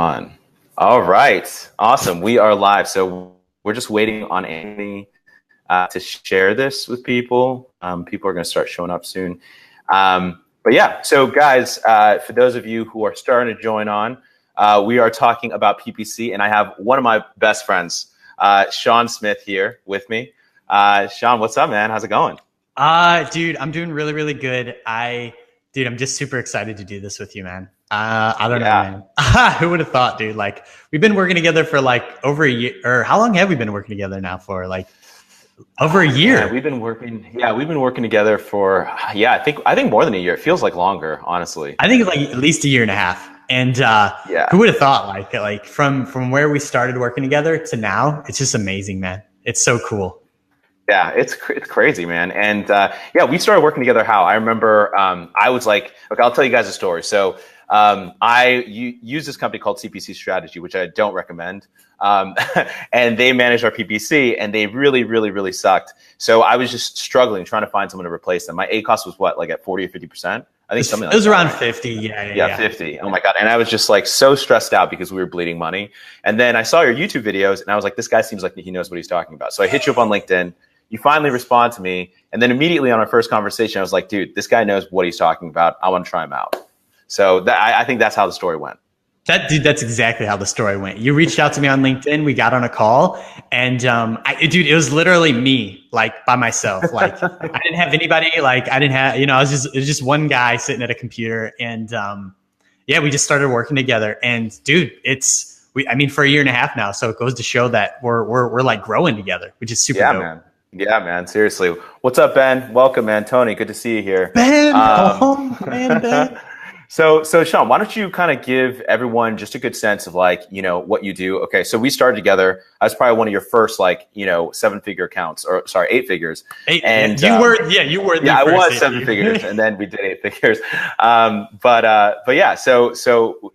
On. All right. Awesome. We are live. So we're just waiting on Anthony to share this with people. People are going to start showing up soon. But yeah, so guys, for those of you who are starting to join on, we are talking about PPC, and I have one of my best friends, Sean Smith, here with me. Sean, what's up, man? How's it going? Dude, I'm doing really, really good. I'm just super excited to do this with you, man. I don't know, man. Who would have thought, dude? Like, we've been working together for like over a year, or how long have we been working together now for? Like over a year. Yeah, we've been working together for, I think more than a year. It feels like longer, honestly. I think it's like at least a year and a half. And who would have thought, like from where we started working together to now, it's just amazing, man. It's so cool. Yeah, it's crazy, man. And we started working together. How? I remember I was like, okay, I'll tell you guys a story. So I use this company called CPC Strategy, which I don't recommend. And they managed our PPC, and they really, really, really sucked. So I was just struggling, trying to find someone to replace them. My ACoS was what, like at 40 or 50%? I think something like that. It was around 50. Yeah, 50. Oh my God. And I was just like so stressed out because we were bleeding money. And then I saw your YouTube videos, and I was like, this guy seems like he knows what he's talking about. So I hit you up on LinkedIn. You finally respond to me. And then immediately on our first conversation, I was like, dude, this guy knows what he's talking about. I want to try him out. So I think that's how the story went. That's exactly how the story went. You reached out to me on LinkedIn. We got on a call, and it was literally me, like by myself. Like I didn't have anybody. Like I didn't have, it was just one guy sitting at a computer, and we just started working together. And dude, for a year and a half now. So it goes to show that we're like growing together, which is super dope. Man. Yeah, man. Seriously. What's up, Ben? Welcome, man. Tony, good to see you here. Ben, Ben. So Sean, why don't you kind of give everyone just a good sense of like, what you do? Okay. So we started together. I was probably one of your first, like, 7-figure accounts, or sorry, 8 figures. And you were. I was 7 figures, and then we did 8 figures. But yeah. So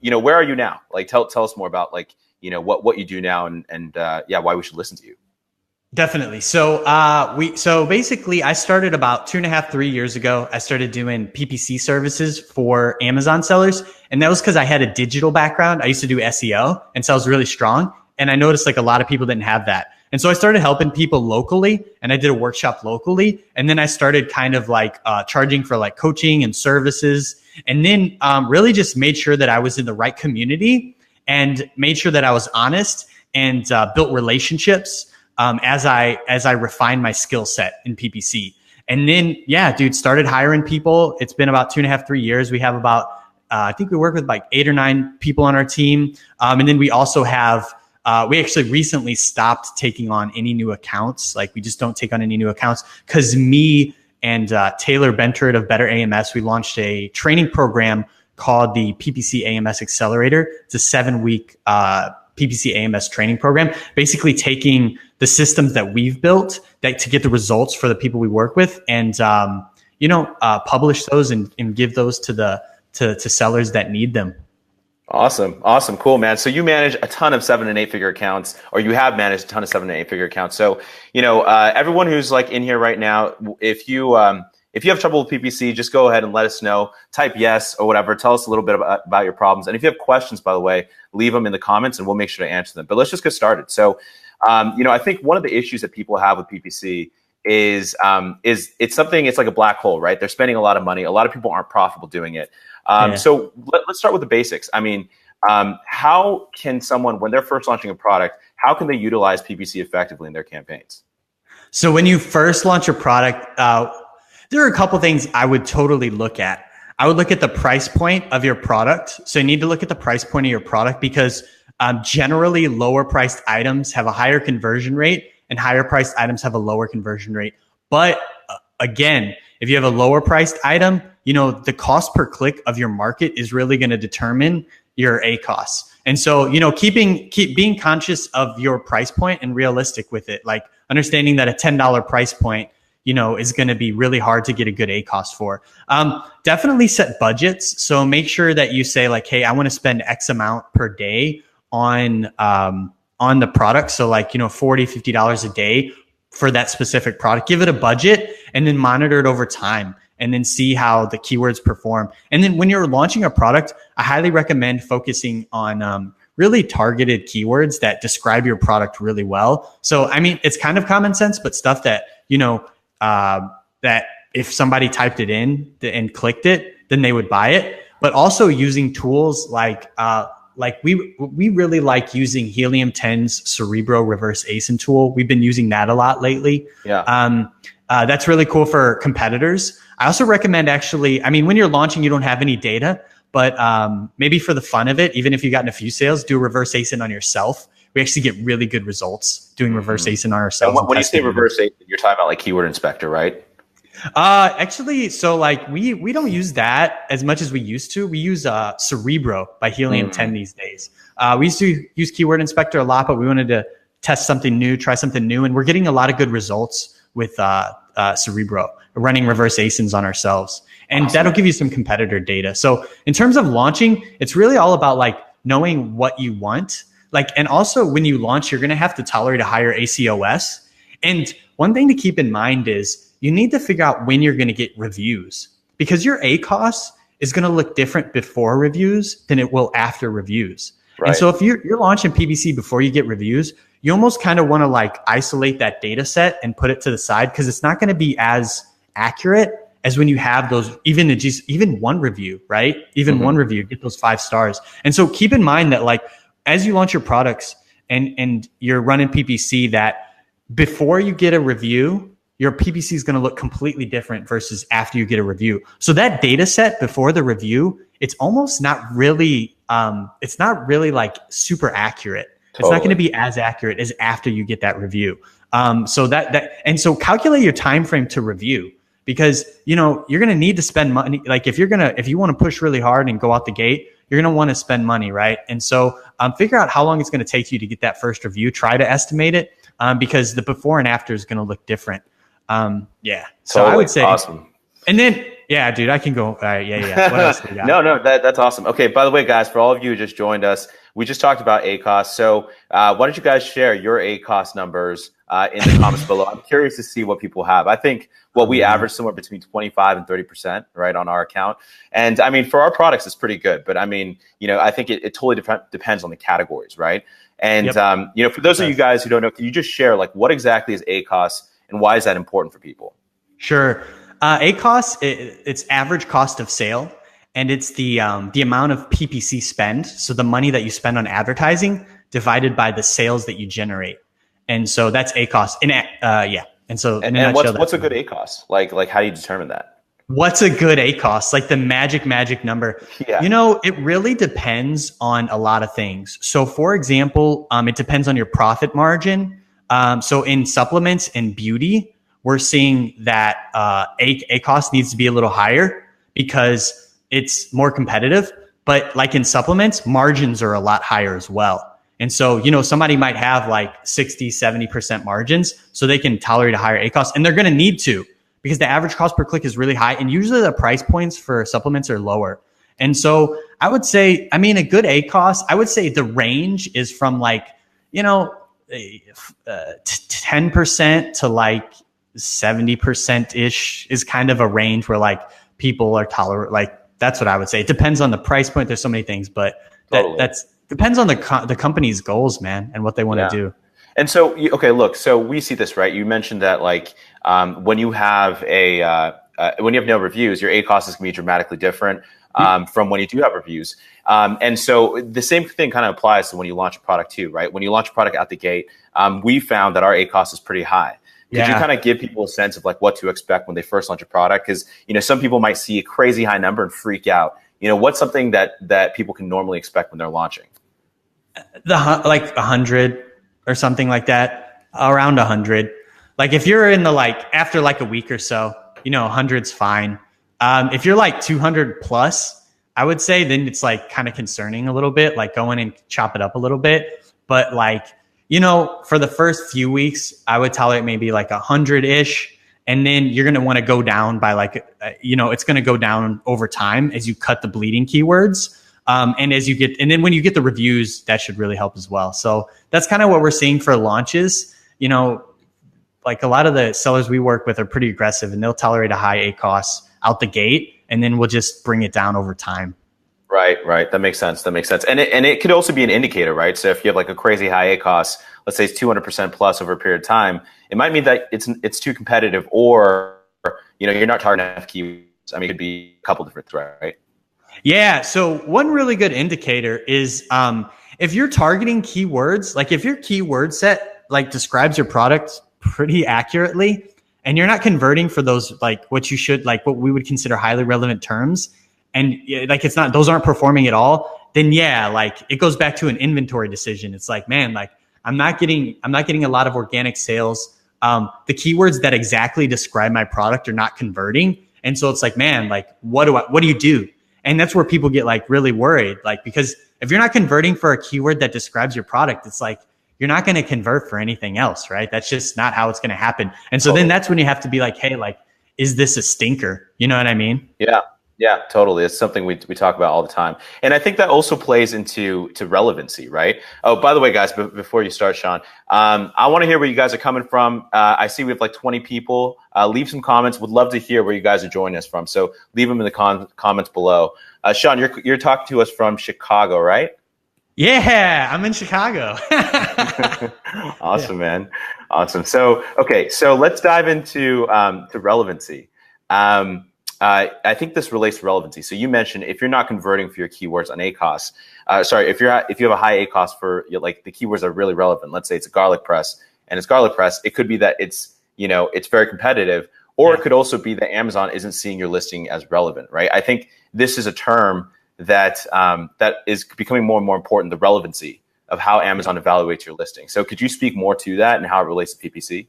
where are you now? Like, tell us more about like, what you do now, and why we should listen to you. Definitely. So basically I started about 2.5, 3 years ago. I started doing PPC services for Amazon sellers. And that was because I had a digital background. I used to do SEO, and so I was really strong. And I noticed like a lot of people didn't have that. And so I started helping people locally, and I did a workshop locally. And then I started kind of like charging for like coaching and services. And then really just made sure that I was in the right community, and made sure that I was honest, and built relationships as I refined my skill set in PPC. And then, started hiring people. It's been about 2.5, 3 years. We have about, I think we work with like 8 or 9 people on our team. And then we also have, we actually recently stopped taking on any new accounts. Like we just don't take on any new accounts, because me and Taylor Bentard of Better AMS, we launched a training program called the PPC AMS Accelerator. It's a 7-week PPC AMS training program, basically taking the systems that we've built to get the results for the people we work with, and publish those and give those to sellers that need them. Awesome. Cool, man. So you manage a ton of 7 and 8 figure accounts, or you have managed a ton of 7 and 8 figure accounts. So, everyone who's like in here right now, if you have trouble with PPC, just go ahead and let us know. Type yes or whatever. Tell us a little bit about your problems. And if you have questions, by the way, leave them in the comments and we'll make sure to answer them. But let's just get started. So, I think one of the issues that people have with PPC is it's like a black hole, right? They're spending a lot of money. A lot of people aren't profitable doing it. So let's start with the basics. I mean, how can someone, when they're first launching a product, how can they utilize PPC effectively in their campaigns? So when you first launch a product, there are a couple things I would totally look at. I would look at the price point of your product. So you need to look at the price point of your product, because generally lower priced items have a higher conversion rate, and higher priced items have a lower conversion rate. But again, if you have a lower priced item, the cost per click of your market is really going to determine your ACoS. And so, keep being conscious of your price point and realistic with it. Like understanding that a $10 price point, is going to be really hard to get a good ACoS for. Definitely set budgets. So make sure that you say like, hey, I want to spend X amount per day on the product. So like, $40, $50 a day for that specific product. Give it a budget and then monitor it over time, and then see how the keywords perform. And then when you're launching a product, I highly recommend focusing on really targeted keywords that describe your product really well. So, I mean, it's kind of common sense, but stuff that, that if somebody typed it in and clicked it, then they would buy it. But also using tools like we really like using Helium 10's Cerebro reverse ASIN tool. We've been using that a lot lately. Yeah. That's really cool for competitors. I also recommend when you're launching, you don't have any data, but maybe for the fun of it, even if you've gotten a few sales, do a reverse ASIN on yourself. We actually get really good results doing reverse ASIN on ourselves. And when you say reverse ASIN, you're talking about like Keyword Inspector, right? So like we don't use that as much as we used to. We use Cerebro by Helium 10 these days. We used to use Keyword Inspector a lot, but we wanted to test something new, try something new, and we're getting a lot of good results with Cerebro. We're running reverse ASINs on ourselves, and that'll give you some competitor data. So in terms of launching, it's really all about like knowing what you want. Like, and also when you launch, you're going to have to tolerate a higher ACOS. And one thing to keep in mind is you need to figure out when you're going to get reviews, because your ACOS is going to look different before reviews than it will after reviews. Right. And so if you're launching PPC before you get reviews, you almost kind of want to like isolate that data set and put it to the side, because it's not going to be as accurate as when you have those, even one review, right? Even one review, get those 5 stars. And so keep in mind that like, as you launch your products and you're running PPC, that before you get a review, your PPC is going to look completely different versus after you get a review. So that data set before the review, it's almost not really, it's not really like super accurate. Totally. It's not going to be as accurate as after you get that review. And so calculate your time frame to review, because you're going to need to spend money. Like if you want to push really hard and go out the gate, you're going to want to spend money, right? And so figure out how long it's going to take you to get that first review. Try to estimate it, because the before and after is going to look different. Yeah. So totally. I would say awesome. And then, yeah, dude, I can go. All right. Yeah. What else do we got? No, that's awesome. Okay. By the way, guys, for all of you who just joined us, we just talked about ACOS. So why don't you guys share your ACOS numbers in the comments below? I'm curious to see what people have. I think we average somewhere between 25 and 30%, right, on our account. And I mean, for our products, it's pretty good. But I mean, I think it totally depends on the categories, right? And, for those of you guys who don't know, can you just share like what exactly is ACOS and why is that important for people? Sure. ACOS, it's average cost of sale, and it's the amount of PPC spend. So the money that you spend on advertising divided by the sales that you generate. And so that's ACOS. And so what's a good ACOS? Like how do you determine that? What's a good ACOS? Like the magic number. Yeah. It really depends on a lot of things. So for example, it depends on your profit margin. So in supplements and beauty, we're seeing that ACOS needs to be a little higher because it's more competitive. But like in supplements, margins are a lot higher as well. And so, somebody might have like 60, 70% margins, so they can tolerate a higher ACOS, and they're going to need to, because the average cost per click is really high. And usually the price points for supplements are lower. And so I would say, a good ACOS, I would say the range is from like, 10% to like 70% ish is kind of a range where like people are tolerant. Like that's what I would say. It depends on the price point. There's so many things, but that's depends on the company's goals, man, and what they want to do. And so, so we see this, right? You mentioned that like when you have no reviews, your ACOS is going to be dramatically different from when you do have reviews. And so the same thing kind of applies to when you launch a product too, right? When you launch a product out the gate, we found that our ACOS is pretty high. Could you kind of give people a sense of like what to expect when they first launch a product? Because, some people might see a crazy high number and freak out. What's something that people can normally expect when they're launching? Like 100 or something like that, around 100. Like if you're in the after like a week or so, 100's fine. If you're like 200 plus, I would say then it's like kind of concerning a little bit, like go in and chop it up a little bit. But like, for the first few weeks, I would tolerate maybe like 100-ish. And then you're going to want to go down by like, it's going to go down over time as you cut the bleeding keywords. And then when you get the reviews, that should really help as well. So that's kind of what we're seeing for launches. Like a lot of the sellers we work with are pretty aggressive, and they'll tolerate a high ACOS out the gate, and then we'll just bring it down over time. Right. That makes sense. And it could also be an indicator, right? So if you have like a crazy high ACoS, let's say it's 200% plus over a period of time, it might mean that it's too competitive, or you're not targeting enough keywords. I mean, it could be a couple different things, right? Yeah. So one really good indicator is if you're targeting keywords, like if your keyword set like describes your product pretty accurately, and you're not converting for those like what you should, like what we would consider highly relevant terms, and like those aren't performing at all, then yeah, like it goes back to an inventory decision. It's like, man, like I'm not getting a lot of organic sales. The keywords that exactly describe my product are not converting. And so it's like, man, like what do you do? And that's where people get like really worried, like, because if you're not converting for a keyword that describes your product, it's like, you're not going to convert for anything else, right? That's just not how it's going to happen. And so then that's when you have to be like, hey, like, is this a stinker? You know what I mean? Yeah, totally. It's something we talk about all the time. And I think that also plays into relevancy, right? Oh, by the way, guys, before you start, Sean, I want to hear where you guys are coming from. I see we have like 20 people. Leave some comments. Would love to hear where you guys are joining us from. So leave them in the comments below. Sean, you're talking to us from Chicago, right? Yeah, I'm in Chicago. Awesome, man. Awesome. So, okay. So let's dive into to relevancy. I think this relates to relevancy. So you mentioned if you're not converting for your keywords on ACoS, if you have a high ACoS for like the keywords that are really relevant, let's say it's a garlic press and it's garlic press, it could be that it's very competitive, or it could also be that Amazon isn't seeing your listing as relevant, right? I think this is a term that is becoming more and more important, the relevancy of how Amazon evaluates your listing. So could you speak more to that and how it relates to PPC?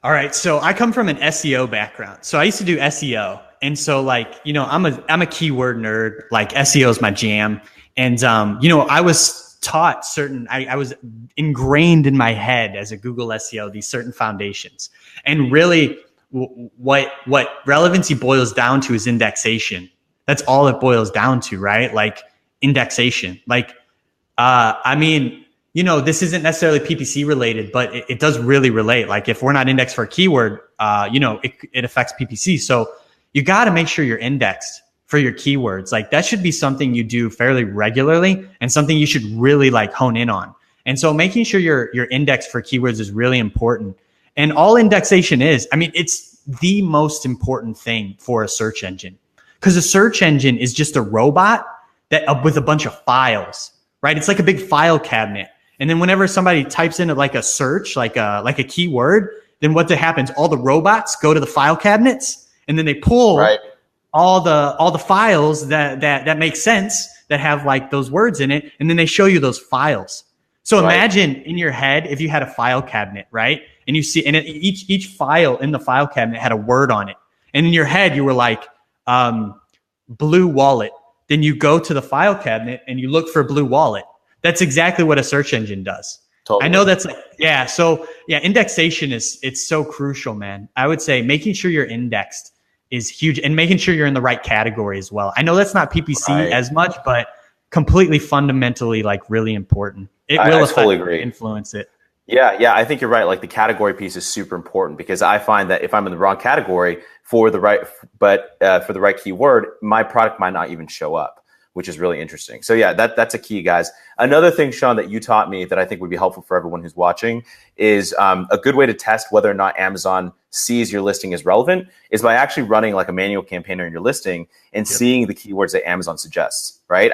All right. So I come from an SEO background. So I used to do SEO. And so like, I'm a keyword nerd, like SEO is my jam. And, I was taught I was ingrained in my head as a Google SEO, these certain foundations. And really what relevancy boils down to is indexation. That's all it boils down to, right? Like indexation. Like, this isn't necessarily PPC related, but it does really relate. Like if we're not indexed for a keyword, it affects PPC. So you got to make sure you're indexed for your keywords. Like that should be something you do fairly regularly and something you should really like hone in on. And so making sure you're indexed for keywords is really important. And all indexation is, it's the most important thing for a search engine, because a search engine is just a robot that with a bunch of files, right? It's like a big file cabinet. And then whenever somebody types in like a search, like a keyword, then what happens? All the robots go to the file cabinets, and then they pull all the files that make sense, that have like those words in it, and then they show you those files. So imagine in your head if you had a file cabinet, right? And you see, and each file in the file cabinet had a word on it, and in your head you were like, blue wallet. Then you go to the file cabinet and you look for blue wallet. That's exactly what a search engine does. Totally. I know that's So indexation it's so crucial, man. I would say making sure you're indexed is huge, and making sure you're in the right category as well. I know that's not PPC as much, but completely fundamentally like really important. It will influence it. Yeah, I think you're right. Like the category piece is super important, because I find that if I'm in the wrong category for the right keyword, my product might not even show up, which is really interesting. So yeah, that's a key, guys. Another thing, Sean, that you taught me that I think would be helpful for everyone who's watching is a good way to test whether or not Amazon sees your listing as relevant is by actually running like a manual campaign on your listing and seeing the keywords that Amazon suggests, right?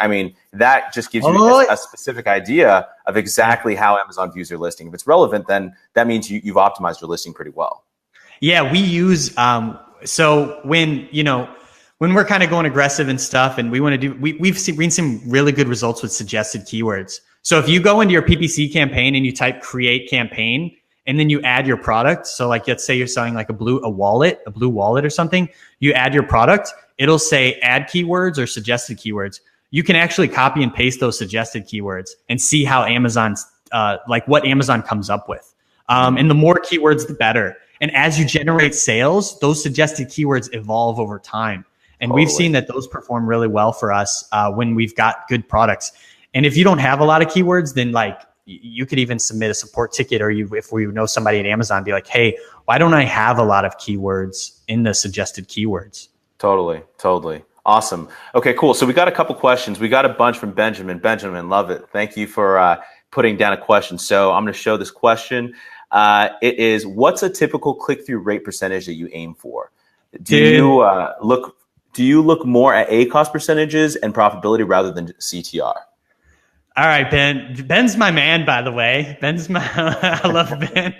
That just gives you a specific idea of exactly how Amazon views your listing. If it's relevant, then that means you've optimized your listing pretty well. Yeah, we use, so when we're kind of going aggressive and stuff, and we want to do, we've seen some really good results with suggested keywords. So if you go into your PPC campaign and you type create campaign, and then you add your product. So like, let's say you're selling like a blue wallet or something, you add your product, it'll say add keywords or suggested keywords. You can actually copy and paste those suggested keywords and see how Amazon's, what Amazon comes up with. And the more keywords, the better. And as you generate sales, those suggested keywords evolve over time. And we've seen that those perform really well for us when we've got good products. And if you don't have a lot of keywords, then like you could even submit a support ticket, or if we know somebody at Amazon, be like, hey, why don't I have a lot of keywords in the suggested keywords? Totally. Awesome. Okay, cool. So we got a couple questions. We got a bunch from Benjamin. Benjamin, love it. Thank you for putting down a question. So I'm going to show this question. It is, what's a typical click-through rate percentage that you aim for? Do you look more at ACoS percentages and profitability rather than CTR? All right, Ben. Ben's my man, by the way. I love Ben.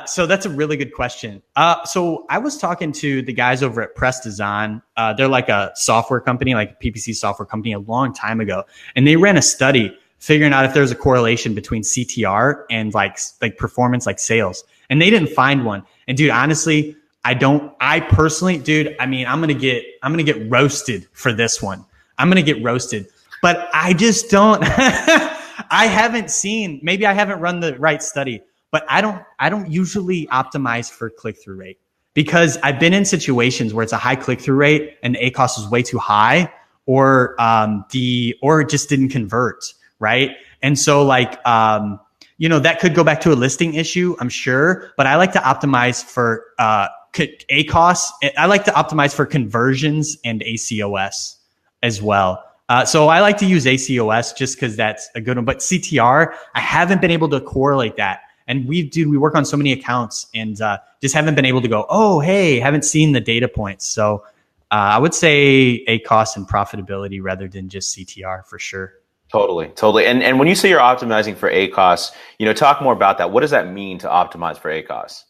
So that's a really good question. So I was talking to the guys over at Press Design. They're like a software company, like a PPC software company, a long time ago. And they ran a study figuring out if there's a correlation between CTR and like performance, like sales. And they didn't find one. And dude, honestly, I personally, dude, I mean, I'm going to get roasted for this one. I'm going to get roasted, but I just don't, I haven't seen, maybe I haven't run the right study, but I don't usually optimize for click-through rate because I've been in situations where it's a high click-through rate and the ACoS is way too high or it just didn't convert. Right. And so that could go back to a listing issue, I'm sure, but I like to optimize for, ACoS. I like to optimize for conversions and ACoS as well. So I like to use ACoS just because that's a good one. But CTR, I haven't been able to correlate that. And we work on so many accounts and just haven't been able to go, oh, hey, haven't seen the data points. So I would say ACoS and profitability rather than just CTR for sure. Totally. And when you say you're optimizing for ACoS, talk more about that. What does that mean to optimize for ACoS?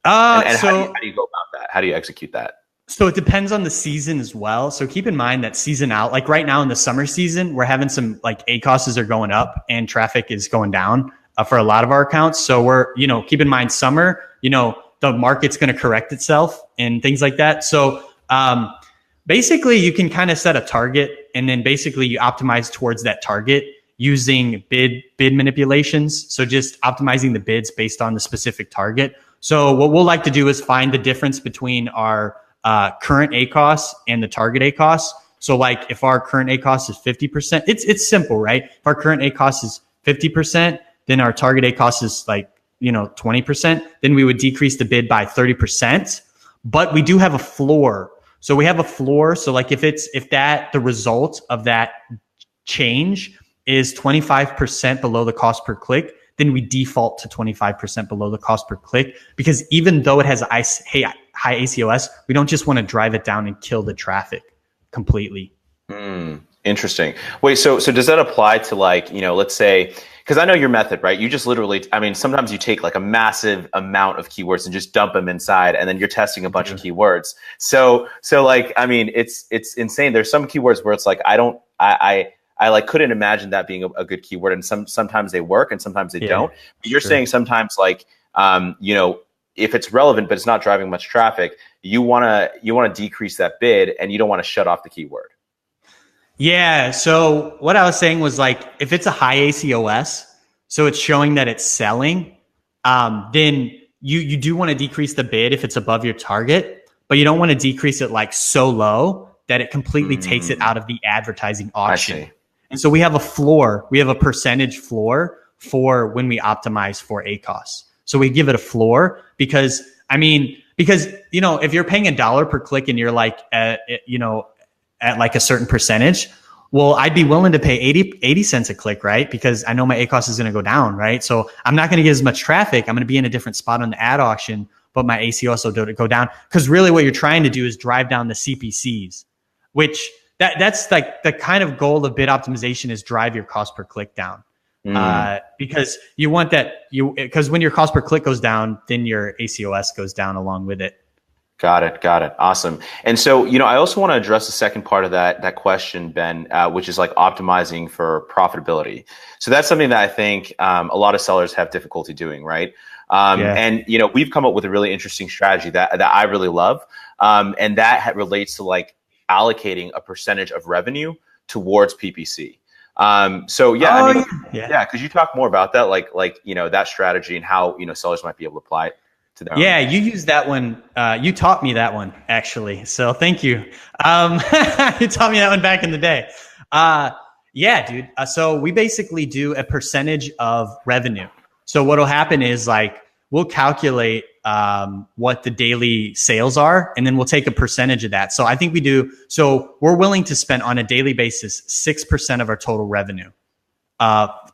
How do you go about that? How do you execute that? So it depends on the season as well. So keep in mind that season out, like right now in the summer season, we're having some like ACoSs are going up and traffic is going down for a lot of our accounts. So we're, keep in mind summer, the market's going to correct itself and things like that. So basically you can kind of set a target and then basically you optimize towards that target using bid manipulations. So just optimizing the bids based on the specific target. So what we'll like to do is find the difference between our current ACoS and the target ACoS. So like if our current ACoS is 50%, it's simple, right? If our current ACoS is 50%, then our target ACoS is 20%, then we would decrease the bid by 30%. But we do have a floor. So we have a floor. So like if the result of that change is 25% below the cost per click, then we default to 25% below the cost per click, because even though it has high ACoS, we don't just want to drive it down and kill the traffic completely. Interesting. Wait, so does that apply to let's say, because I know your method, right? You just literally, sometimes you take like a massive amount of keywords and just dump them inside, and then you're testing a bunch of keywords. So it's insane. There's some keywords where it's like, I couldn't imagine that being a good keyword, and sometimes they work and sometimes they don't. But you're saying sometimes if it's relevant but it's not driving much traffic, you want to decrease that bid and you don't want to shut off the keyword. Yeah. So what I was saying was if it's a high ACoS, so it's showing that it's selling, then you do want to decrease the bid if it's above your target, but you don't want to decrease it so low that it completely takes it out of the advertising auction. And so we have a floor. We have a percentage floor for when we optimize for ACoS. So we give it a floor because if you're paying $1 per click and you're at like a certain percentage, well, I'd be willing to pay 80 cents a click, right? Because I know my ACoS is going to go down, right? So I'm not going to get as much traffic. I'm going to be in a different spot on the ad auction, but my ACoS will go down. Because really what you're trying to do is drive down the CPCs, which that's like the kind of goal of bid optimization is drive your cost per click down. Because you want because when your cost per click goes down, then your ACoS goes down along with it. Got it. Awesome. And so, I also want to address the second part of that question, Ben, which is optimizing for profitability. So that's something that I think a lot of sellers have difficulty doing, right? And, we've come up with a really interesting strategy that I really love. And that relates to allocating a percentage of revenue towards PPC. Could you talk more about that? That strategy and how, sellers might be able to apply it to their own? You use that one. You taught me that one actually. So thank you. You taught me that one back in the day. Dude. So we basically do a percentage of revenue. So what'll happen is we'll calculate what the daily sales are, and then we'll take a percentage of that. So I think we're willing to spend on a daily basis 6% of our total revenue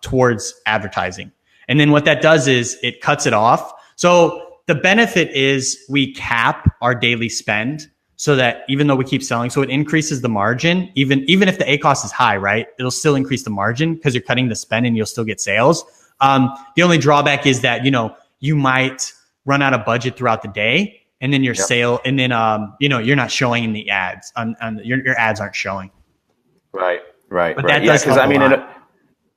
towards advertising. And then what that does is it cuts it off. So the benefit is we cap our daily spend so that even though we keep selling, so it increases the margin, even if the ACoS is high, right? It'll still increase the margin because you're cutting the spend and you'll still get sales. The only drawback is that, you might run out of budget throughout the day, and then your sale, and then, you're not showing in the ads your ads aren't showing. Right. But that does help a lot.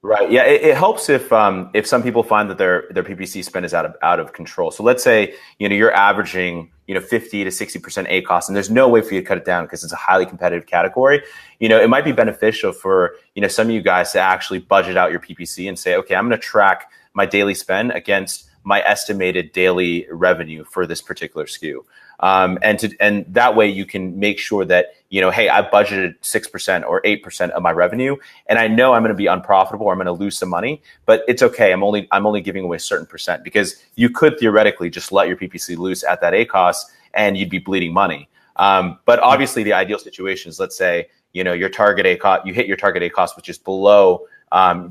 Right. Yeah. It helps if some people find that their PPC spend is out of control. So let's say, you're averaging, 50 to 60% ACoS, and there's no way for you to cut it down because it's a highly competitive category. It might be beneficial for, some of you guys to actually budget out your PPC and say, okay, I'm going to track my daily spend against my estimated daily revenue for this particular SKU. And that way you can make sure that, hey, I budgeted 6% or 8% of my revenue, and I know I'm going to be unprofitable or I'm going to lose some money, but it's okay. I'm only giving away a certain percent, because you could theoretically just let your PPC loose at that ACoS and you'd be bleeding money. But obviously the ideal situation is, let's say, your target ACoS, you hit your target ACoS, which is below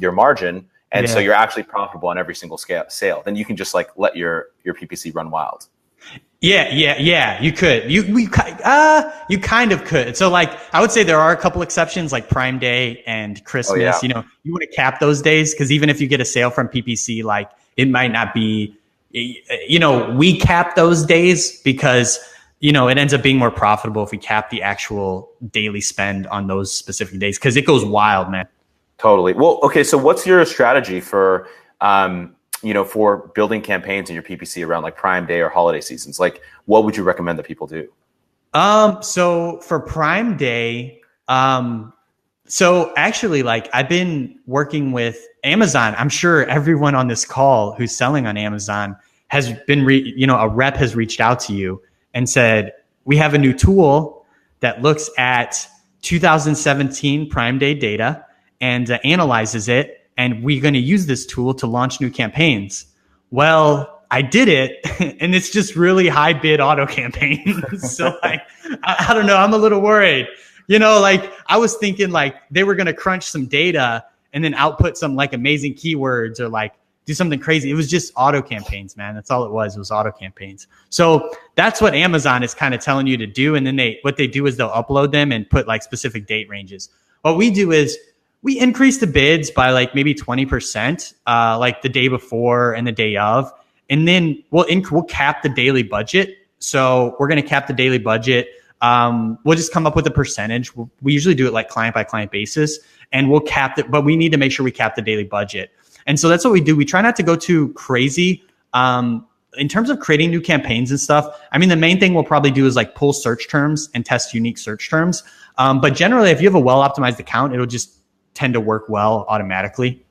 your margin. And so you're actually profitable on every single sale. Then you can just let your PPC run wild. Yeah. You could. You kind of could. So I would say there are a couple exceptions, like Prime Day and Christmas. You want to cap those days, because even if you get a sale from PPC, it might not be. We cap those days because it ends up being more profitable if we cap the actual daily spend on those specific days, because it goes wild, man. Totally. Well, okay. So what's your strategy for, for building campaigns in your PPC around Prime Day or holiday seasons? What would you recommend that people do? So for Prime Day, so actually I've been working with Amazon. I'm sure everyone on this call who's selling on Amazon has been, a rep has reached out to you and said, we have a new tool that looks at 2017 Prime Day data and analyzes it, and we're going to use this tool to launch new campaigns. Well, I did it, and it's just really high bid auto campaigns. So I don't know. I'm a little worried. I was thinking they were going to crunch some data and then output some amazing keywords or do something crazy. It was just auto campaigns, man. That's all it was. It was auto campaigns. So that's what Amazon is kind of telling you to do. And then what they do is they'll upload them and put maybe date ranges. What we do is we increase the bids by maybe 20%, the day before and the day of, and then we'll cap the daily budget. So we're going to cap the daily budget. We'll just come up with a percentage. We usually do it client by client basis, and we'll cap it, but we need to make sure we cap the daily budget. And so that's what we do. We try not to go too crazy. In terms of creating new campaigns and stuff, the main thing we'll probably do is pull search terms and test unique search terms. But generally, if you have a well-optimized account, it'll just tend to work well automatically.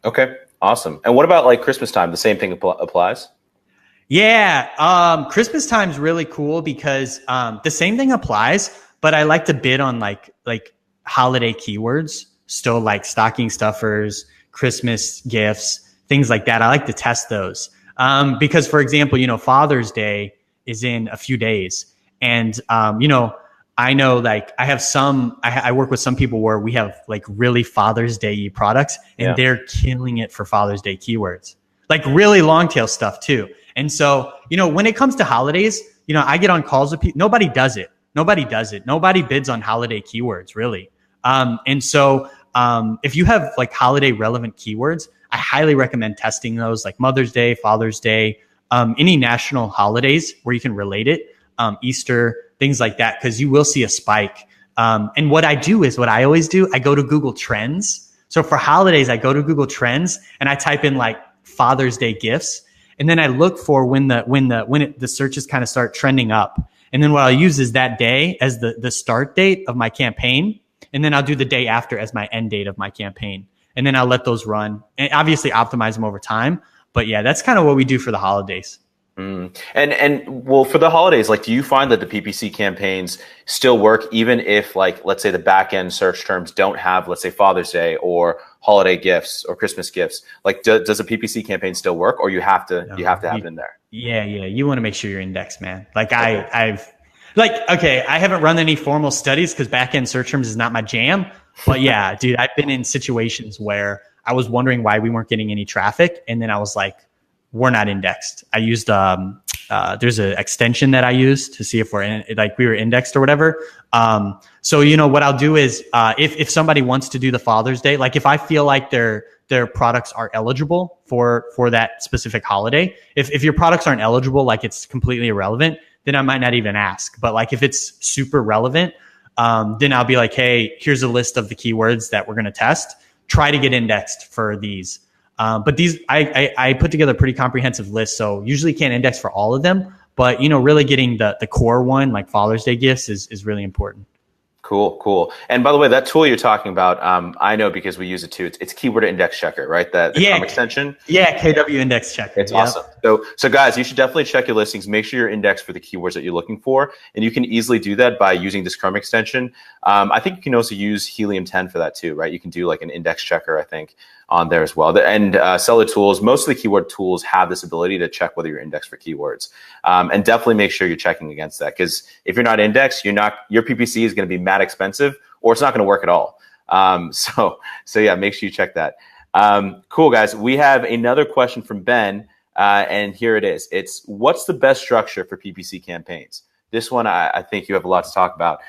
Okay, awesome. And what about Christmas time? The same thing applies? Yeah, Christmas time's really cool because the same thing applies, but I like to bid on holiday keywords, still stocking stuffers, Christmas gifts, things like that. I like to test those because, for example, Father's Day is in a few days, and I know I work with some people where we have really Father's Day products, and they're killing it for Father's Day keywords, really long tail stuff too. And so, when it comes to holidays, I get on calls with people. Nobody does it. Nobody bids on holiday keywords, really. And so if you have holiday relevant keywords, I highly recommend testing those, Mother's Day, Father's Day, any national holidays where you can relate it, Easter, things like that, because you will see a spike. And what I always do, I go to Google Trends. So for holidays, I go to Google Trends and I type in Father's Day gifts. And then I look for when the searches kind of start trending up. And then what I'll use is that day as the start date of my campaign. And then I'll do the day after as my end date of my campaign. And then I'll let those run and obviously optimize them over time. But yeah, that's kind of what we do for the holidays. And well, for the holidays, do you find that the PPC campaigns still work even if let's say the back end search terms don't have, let's say, Father's Day or holiday gifts or Christmas gifts, like does a PPC campaign still work, or you have to have it in there? Yeah, you want to make sure you're indexed, man. Like I haven't run any formal studies because back-end search terms is not my jam. But yeah, dude, I've been in situations where I was wondering why we weren't getting any traffic, and then I was like, we're not indexed. I used there's an extension that I use to see if we were indexed or whatever. So what I'll do is if somebody wants to do the Father's Day, like if I feel like their products are eligible for that specific holiday, if your products aren't eligible, like it's completely irrelevant, then I might not even ask. But like if it's super relevant, then I'll be like, hey, here's a list of the keywords that we're going to test. Try to get indexed for these. But these, I put together a pretty comprehensive list. So usually can't index for all of them, but really getting the core one, like Father's Day gifts is really important. Cool. And by the way, that tool you're talking about, I know because we use it too. It's Keyword Index Checker, right? The Chrome extension. Yeah, KW Index Checker. It's awesome. So guys, you should definitely check your listings. Make sure you're indexed for the keywords that you're looking for, and you can easily do that by using this Chrome extension. I think you can also use Helium 10 for that too, right? You can do like an index checker, I think, on there as well. And seller tools, most of the keyword tools have this ability to check whether you're indexed for keywords. And definitely make sure you're checking against that, because if you're not indexed, your PPC is going to be mad expensive, or it's not going to work at all. So yeah, make sure you check that. Cool, guys. We have another question from Ben, and here it is. It's, what's the best structure for PPC campaigns? This one, I think you have a lot to talk about.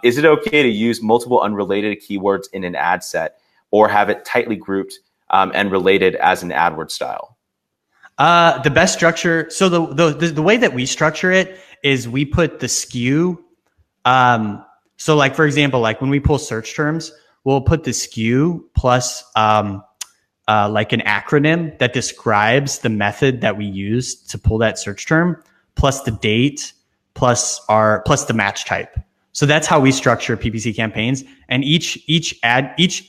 Is it okay to use multiple unrelated keywords in an ad set, or have it tightly grouped and related as an AdWords style? The best structure. So the way that we structure it is we put the SKU. So like, for example, like when we pull search terms, we'll put the SKU plus like an acronym that describes the method that we use to pull that search term, plus the date, plus the match type. So that's how we structure PPC campaigns. And each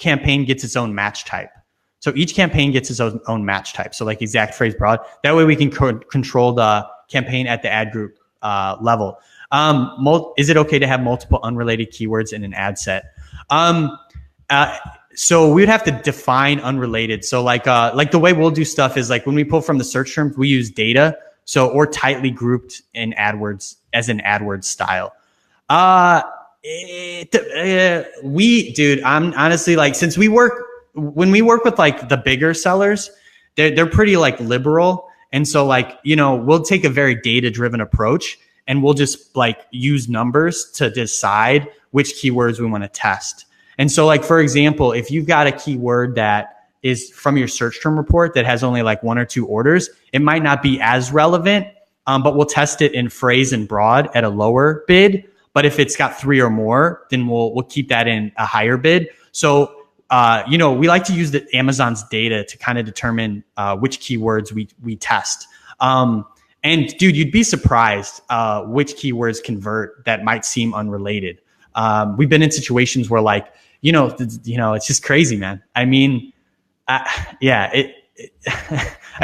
campaign gets its own match type. So each campaign gets its own match type. So like exact phrase broad. That way we can control the campaign at the ad group level. Is it okay to have multiple unrelated keywords in an ad set? So we would have to define unrelated. So like the way we'll do stuff is like when we pull from the search terms, we use data. So, or tightly grouped in AdWords as an AdWords style. I'm honestly like, since when we work with like the bigger sellers, they're pretty like liberal. And so like, we'll take a very data driven approach, and we'll just like use numbers to decide which keywords we want to test. And so like, for example, if you've got a keyword that is from your search term report that has only like 1 or 2 orders, it might not be as relevant, but we'll test it in phrase and broad at a lower bid. But if it's got 3 or more, then we'll keep that in a higher bid. So, we like to use the Amazon's data to kind of determine which keywords we test. And dude, you'd be surprised which keywords convert that might seem unrelated. We've been in situations where like, it's just crazy, man. I mean, I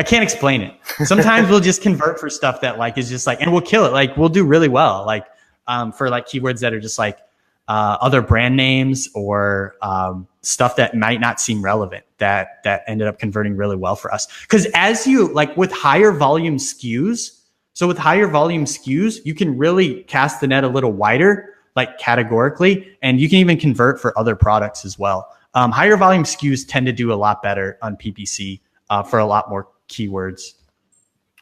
can't explain it. Sometimes we'll just convert for stuff that like is just like, and we'll kill it. Like we'll do really well. Like for like keywords that are just like other brand names or stuff that might not seem relevant that ended up converting really well for us. Because as you like with higher volume SKUs, you can really cast the net a little wider, like categorically, and you can even convert for other products as well. Higher volume SKUs tend to do a lot better on PPC for a lot more keywords.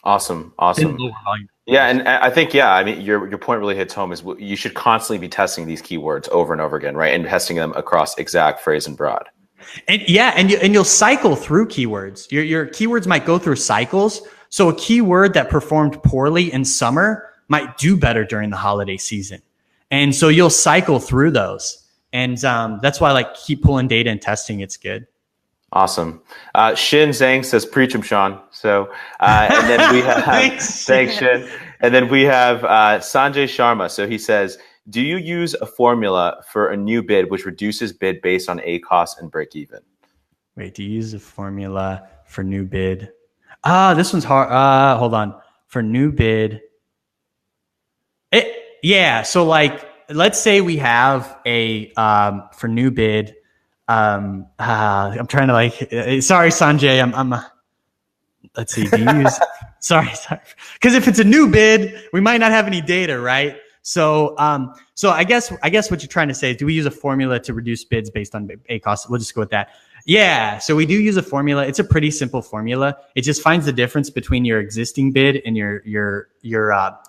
Awesome. Yeah, and I think, your point really hits home. Is you should constantly be testing these keywords over and over again, right? And testing them across exact, phrase, and broad. And you'll cycle through keywords. Your keywords might go through cycles. So a keyword that performed poorly in summer might do better during the holiday season. And so you'll cycle through those. And that's why I like keep pulling data and testing. It's good. Awesome. Shin Zhang says, preach him, Sean. So, and then we have, thanks, Shin. And then we have Sanjay Sharma. So he says, do you use a formula for a new bid which reduces bid based on ACoS and break even? Wait, do you use a formula for new bid? This one's hard. Hold on. For new bid. So like, let's say we have a, for new bid, I'm trying to sorry, Sanjay. Let's see. Do you use, sorry. Because if it's a new bid, we might not have any data, right? So I guess what you're trying to say is, do we use a formula to reduce bids based on A cost? We'll just go with that. Yeah. So we do use a formula. It's a pretty simple formula. It just finds the difference between your existing bid and your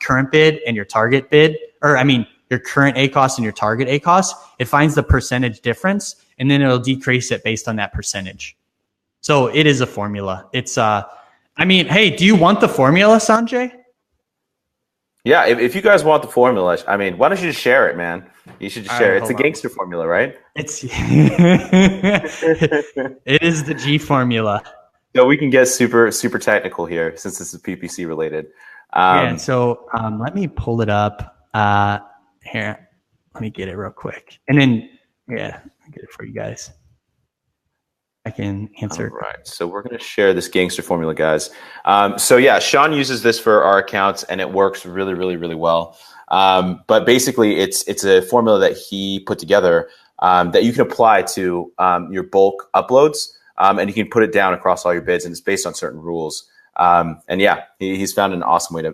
current bid and your target bid, your current A cost and your target A cost. It finds the percentage difference, and then it'll decrease it based on that percentage. So it is a formula. It's hey, do you want the formula, Sanjay? Yeah, if you guys want the formula, why don't you just share it, man? You should just share it. It's a gangster formula, right? It is the G formula. So we can get super technical here since this is PPC related. So let me pull it up. Here, let me get it real quick. And then, I'll get it for you guys. I can answer. All right. So we're going to share this gangster formula, guys. Sean uses this for our accounts, and it works really, really, really well. But basically, it's a formula that he put together that you can apply to your bulk uploads, and you can put it down across all your bids, and it's based on certain rules. He's found an awesome way to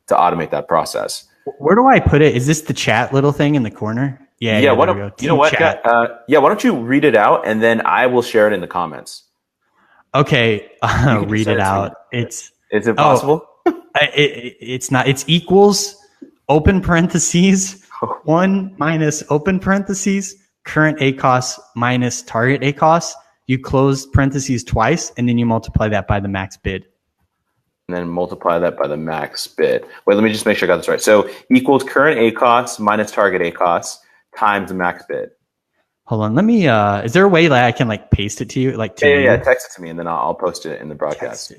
automate that process. Where do I put it? Is this the chat little thing in the corner? Yeah. Why don't you read it out, and then I will share it in the comments. Okay, read it out. Is it possible? It's not. It's equals open parentheses 1 minus open parentheses current A cost minus target A cost. You close parentheses twice, and then you multiply that by the max bid. And then multiply that by the max bid. Wait, let me just make sure I got this right. So equals current A cost minus target A cost times the max bid. Hold on, let me. Is there a way that I can paste it to you? Text it to me, and then I'll post it in the broadcast.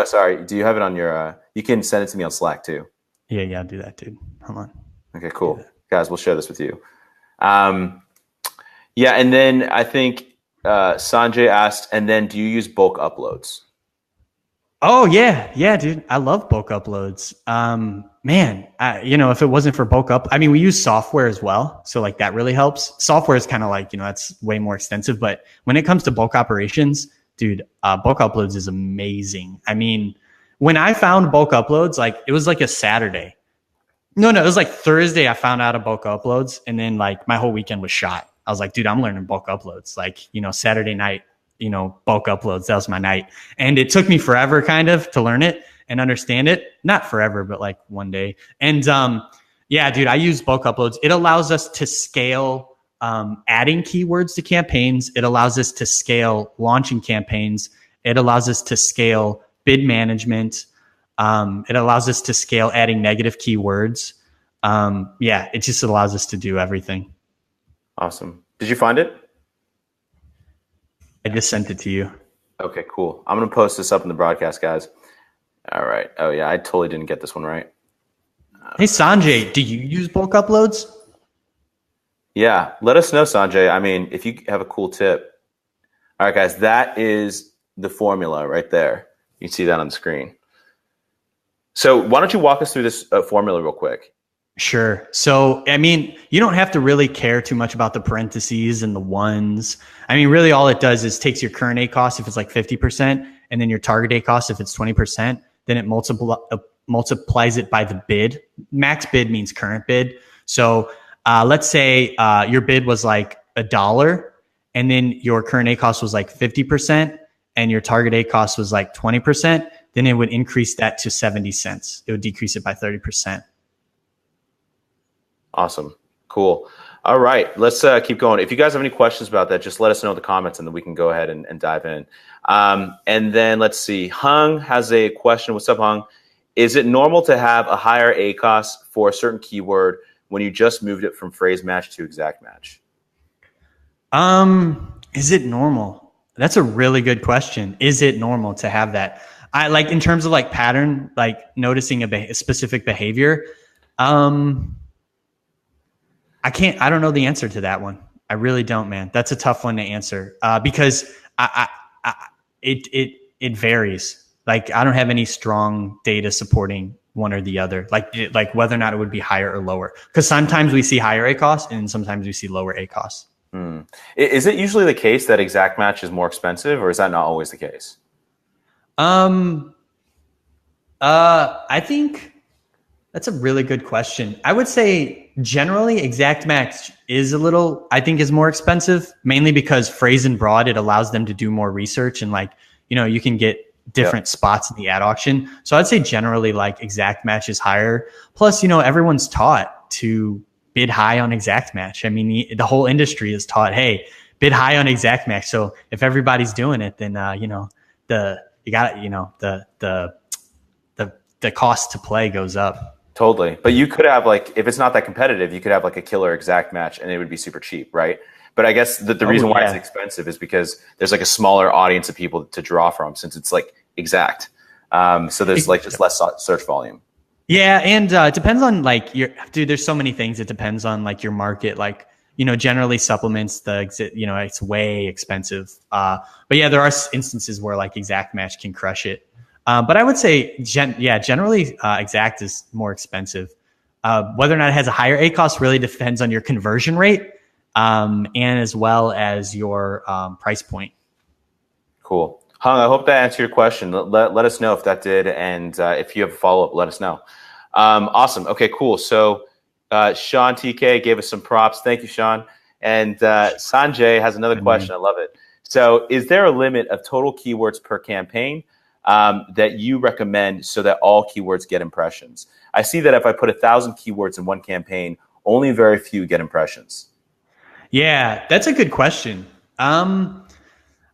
Sorry. Do you have it on your? You can send it to me on Slack too. Yeah, I'll do that, dude. Hold on. Okay, cool, guys. We'll share this with you. And then I think Sanjay asked, and then do you use bulk uploads? Oh yeah, dude. I love bulk uploads. If it wasn't for bulk up, we use software as well. So that really helps. Software is kind of that's way more extensive, but when it comes to bulk operations, dude, bulk uploads is amazing. When I found bulk uploads, it was a Saturday. No, it was Thursday. I found out about bulk uploads, and then my whole weekend was shot. I was like, dude, I'm learning bulk uploads. Saturday night, bulk uploads. That was my night. And it took me forever kind of to learn it and understand it. Not forever, but one day. And dude, I use bulk uploads. It allows us to scale adding keywords to campaigns. It allows us to scale launching campaigns. It allows us to scale bid management. It allows us to scale adding negative keywords. It just allows us to do everything. Awesome. Did you find it? I just sent it to you. Okay, cool. I'm going to post this up in the broadcast, guys. All right. Oh, yeah. I totally didn't get this one right. Hey, Sanjay, do you use bulk uploads? Yeah. Let us know, Sanjay. If you have a cool tip. All right, guys. That is the formula right there. You can see that on the screen. So why don't you walk us through this formula real quick? Sure. So, you don't have to really care too much about the parentheses and the ones. Really all it does is takes your current A cost if it's 50%, and then your target A cost if it's 20%, then it multiplies it by the bid. Max bid means current bid. So let's say your bid was $1, and then your current A cost was 50%, and your target A cost was 20%, then it would increase that to 70 cents. It would decrease it by 30%. Awesome. Cool. All right. Let's keep going. If you guys have any questions about that, just let us know in the comments, and then we can go ahead and dive in. And then let's see. Hung has a question. What's up, Hung? Is it normal to have a higher A cost for a certain keyword when you just moved it from phrase match to exact match? Is it normal? That's a really good question. Is it normal to have that? I in terms of pattern, noticing a specific behavior. I don't know the answer to that one. I really don't, man. That's a tough one to answer because it varies. I don't have any strong data supporting one or the other, like whether or not it would be higher or lower. Because sometimes we see higher ACoS and sometimes we see lower ACoS. Is it usually the case that exact match is more expensive, or is that not always the case? I think that's a really good question. I would say generally exact match is more expensive, mainly because phrase and broad, it allows them to do more research and you can get different spots in the ad auction. So I'd say generally like exact match is higher. Plus, everyone's taught to bid high on exact match. I mean, the whole industry is taught, hey, bid high on exact match. So if everybody's doing it, then the cost to play goes up. Totally. But you could have if it's not that competitive, you could have a killer exact match and it would be super cheap, right? But I guess the reason why it's expensive is because there's a smaller audience of people to draw from, since it's exact. So there's just less search volume. Yeah, and it depends on there's so many things. It depends on your market. Generally supplements, it's way expensive. But yeah, there are instances where exact match can crush it. But I would say generally exact is more expensive. Whether or not it has a higher ACoS really depends on your conversion rate, and as well as your price point. Cool. Hung, I hope that answered your question. Let us know if that did, and if you have a follow-up, let us know. Awesome. Okay, cool. So Sean TK gave us some props. Thank you, Sean. And Sanjay has another question. I love it. So is there a limit of total keywords per campaign that you recommend so that all keywords get impressions? I see that if I put 1,000 keywords in one campaign, only very few get impressions. Yeah, that's a good question.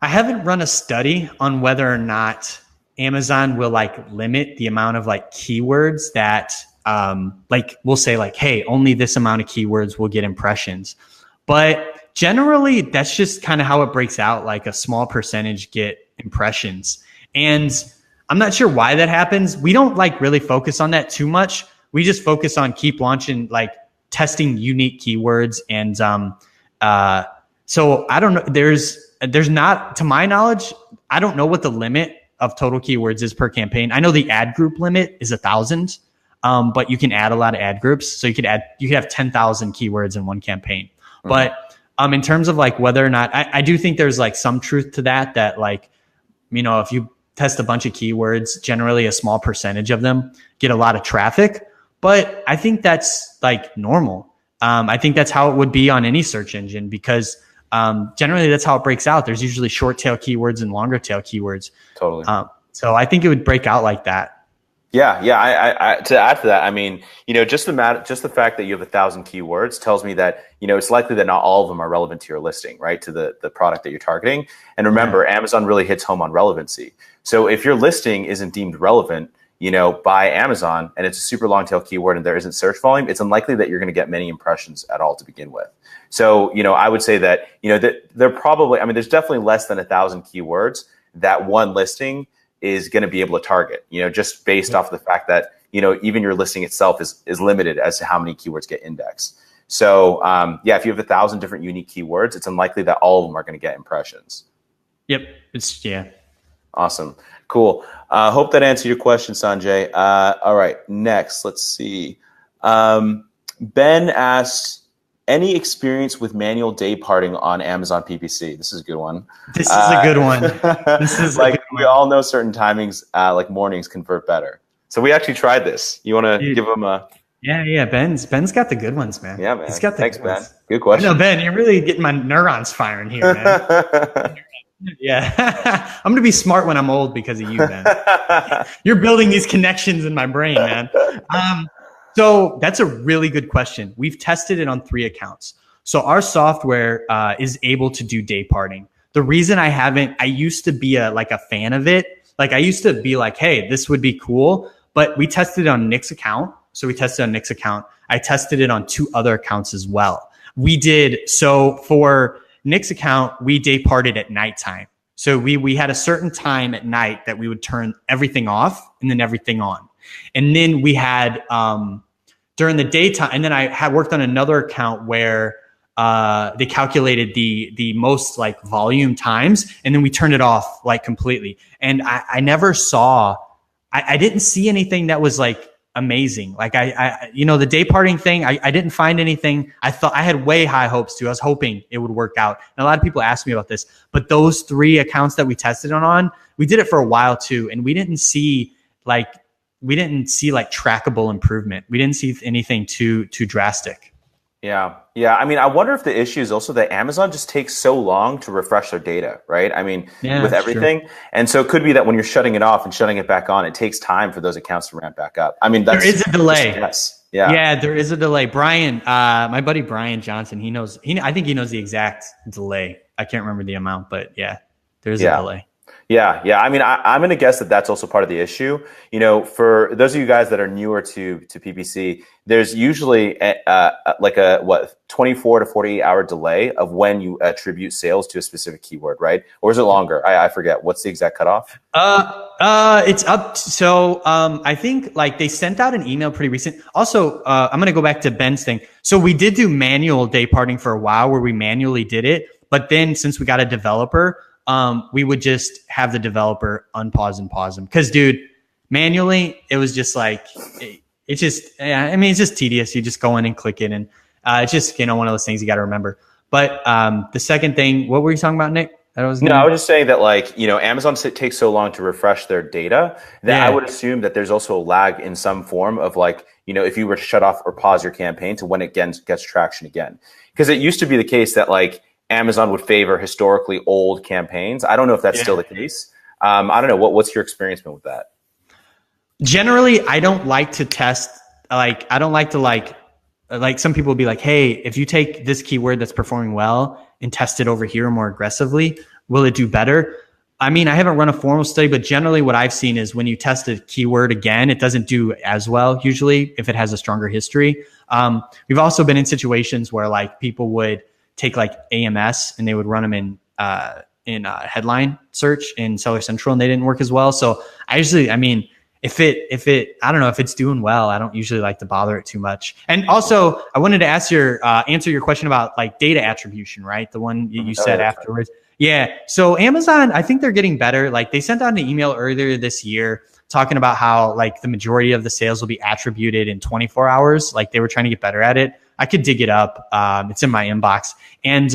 I haven't run a study on whether or not Amazon will limit the amount of keywords that we'll say hey, only this amount of keywords will get impressions. But generally that's just kind of how it breaks out. A small percentage get impressions. And I'm not sure why that happens. We don't really focus on that too much. We just focus on keep launching, testing unique keywords. And so I don't know. There's not, to my knowledge, I don't know what the limit of total keywords is per campaign. I know the ad group limit is 1,000, but you can add a lot of ad groups. So you could have 10,000 keywords in one campaign. Mm-hmm. But in terms of whether or not, I do think there's some truth to that if you test a bunch of keywords, generally a small percentage of them get a lot of traffic. But I think that's normal. I think that's how it would be on any search engine, because generally that's how it breaks out. There's usually short tail keywords and longer tail keywords. Totally. So I think it would break out like that. Yeah. I to add to that, I mean, just the fact that you have 1,000 keywords tells me that, it's likely that not all of them are relevant to your listing, right? To the product that you're targeting. And remember, Amazon really hits home on relevancy. So if your listing isn't deemed relevant, by Amazon, and it's a super long tail keyword and there isn't search volume, it's unlikely that you're going to get many impressions at all to begin with. So, I would say that, that they're probably, there's definitely less than 1,000 keywords that one listing is going to be able to target, just based off of the fact that, even your listing itself is limited as to how many keywords get indexed. So, if you have 1,000 different unique keywords, it's unlikely that all of them are going to get impressions. Yep. Awesome. Cool. Hope that answered your question, Sanjay. All right. Next, let's see. Ben asks, any experience with manual day parting on Amazon PPC? This is a good one. This is a good one. This is we all know certain timings, mornings convert better. So we actually tried this. You want to give them a... Yeah. Ben's got the good ones, man. Yeah, man. He's got the Thanks, good Ben. ones. Good question. No, Ben, you're really getting my neurons firing here, man. Yeah. I'm going to be smart when I'm old because of you, Ben. You're building these connections in my brain, man. So that's a really good question. We've tested it on 3 accounts. So our software is able to do day parting. The reason I used to be a fan of it. I used to be hey, this would be cool. But we tested it on Nick's account. So we tested on Nick's account. I tested it on 2 other accounts as well. So for Nick's account, we day parted at nighttime. So we had a certain time at night that we would turn everything off and then everything on. And then we had during the daytime, and then I had worked on another account where they calculated the most volume times, and then we turned it off completely. And I never saw, I didn't see anything that was amazing. Like the day parting thing, I didn't find anything. I thought I had way high hopes too. I was hoping it would work out. And a lot of people asked me about this, but those 3 accounts that we tested on, we did it for a while too. And we didn't see like trackable improvement. We didn't see anything too drastic. Yeah. Yeah. I mean, I wonder if the issue is also that Amazon just takes so long to refresh their data, right? I mean, with everything. True. And so it could be that when you're shutting it off and shutting it back on, it takes time for those accounts to ramp back up. I mean, there is a delay. Yes. Yeah. Yeah, there is a delay. Brian, my buddy Brian Johnson, I think he knows the exact delay. I can't remember the amount, but yeah, there's a delay. Yeah. I mean, I'm going to guess that that's also part of the issue. For those of you guys that are newer to PPC, there's usually like a 24 to 48 hour delay of when you attribute sales to a specific keyword, right? Or is it longer? I forget. What's the exact cutoff? It's up. So I think like they sent out an email pretty recent. Also, I'm going to go back to Ben's thing. So we did do manual day parting for a while where we manually did it. But then since we got a developer, we would just have the developer unpause and pause them. Cause dude, manually, it was just like, it's just tedious. You just go in and click it. And, it's just, one of those things you got to remember. But, the second thing, what were you talking about, Nick? I was just saying that Amazon takes so long to refresh their data that I would assume that there's also a lag in some form of if you were to shut off or pause your campaign to when it gets traction again. Cause it used to be the case that Amazon would favor historically old campaigns. I don't know if that's still the case. I don't know. What's your experience been with that? Generally, I don't like to test. I don't like to some people will be like, hey, if you take this keyword that's performing well and test it over here more aggressively, will it do better? I mean, I haven't run a formal study, but generally what I've seen is when you test a keyword again, it doesn't do as well usually if it has a stronger history. We've also been in situations where people would take AMS and they would run them in headline search in Seller Central and they didn't work as well. So I mean, if I don't know if it's doing well, I don't usually like to bother it too much. And also I wanted to answer your question about data attribution, right? The one you said afterwards. Yeah. So Amazon, I think they're getting better. They sent out an email earlier this year talking about how the majority of the sales will be attributed in 24 hours. They were trying to get better at it. I could dig it up. It's in my inbox. And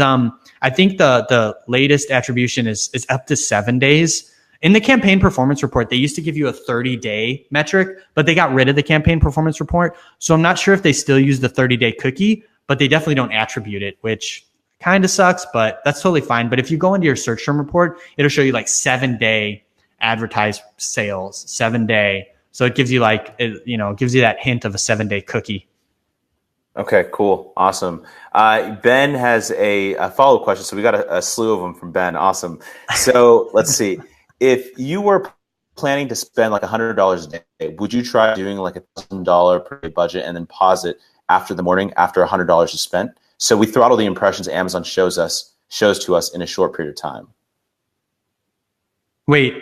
I think the latest attribution is up to 7 days. In the campaign performance report, they used to give you a 30-day metric, but they got rid of the campaign performance report. So I'm not sure if they still use the 30-day cookie, but they definitely don't attribute it, which kind of sucks, but that's totally fine. But if you go into your search term report, it'll show you 7-day advertised sales, 7-day. So it gives you it gives you that hint of a 7-day cookie. Okay, cool. Awesome. Ben has a follow-up question. So we got a slew of them from Ben. Awesome. So let's see. If you were planning to spend $100 a day, would you try doing $1,000 per day budget and then pause it after the morning after $100 is spent? So we throttle the impressions Amazon shows to us in a short period of time. Wait,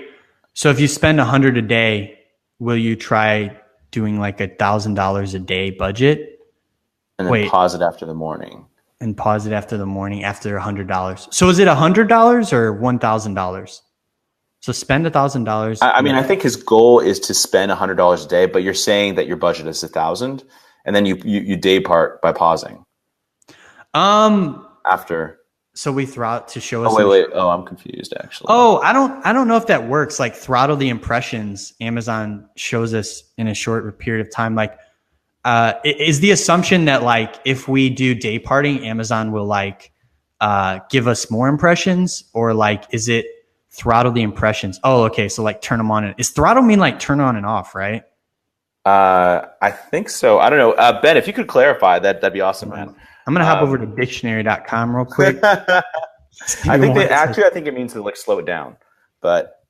so if you spend $100 a day, will you try doing $1,000 a day budget? And then pause it after the morning. And pause it after the morning after $100. So is it $100 or $1,000? So spend $1,000. I mean, I think his goal is to spend $100 a day, but you're saying that your budget is $1,000, and then you day part by pausing. After. So we throttle to show us. Oh wait. Oh, I'm confused actually. Oh, I don't know if that works. Throttle the impressions Amazon shows us in a short period of time. Is the assumption that if we do day parting, Amazon will give us more impressions, or is it throttle the impressions? Oh, okay. So turn them on. Is throttle mean turn on and off, right? I think so. I don't know. Ben, if you could clarify that'd be awesome, man. I'm going to hop over to dictionary.com real quick. I think it means to slow it down, but.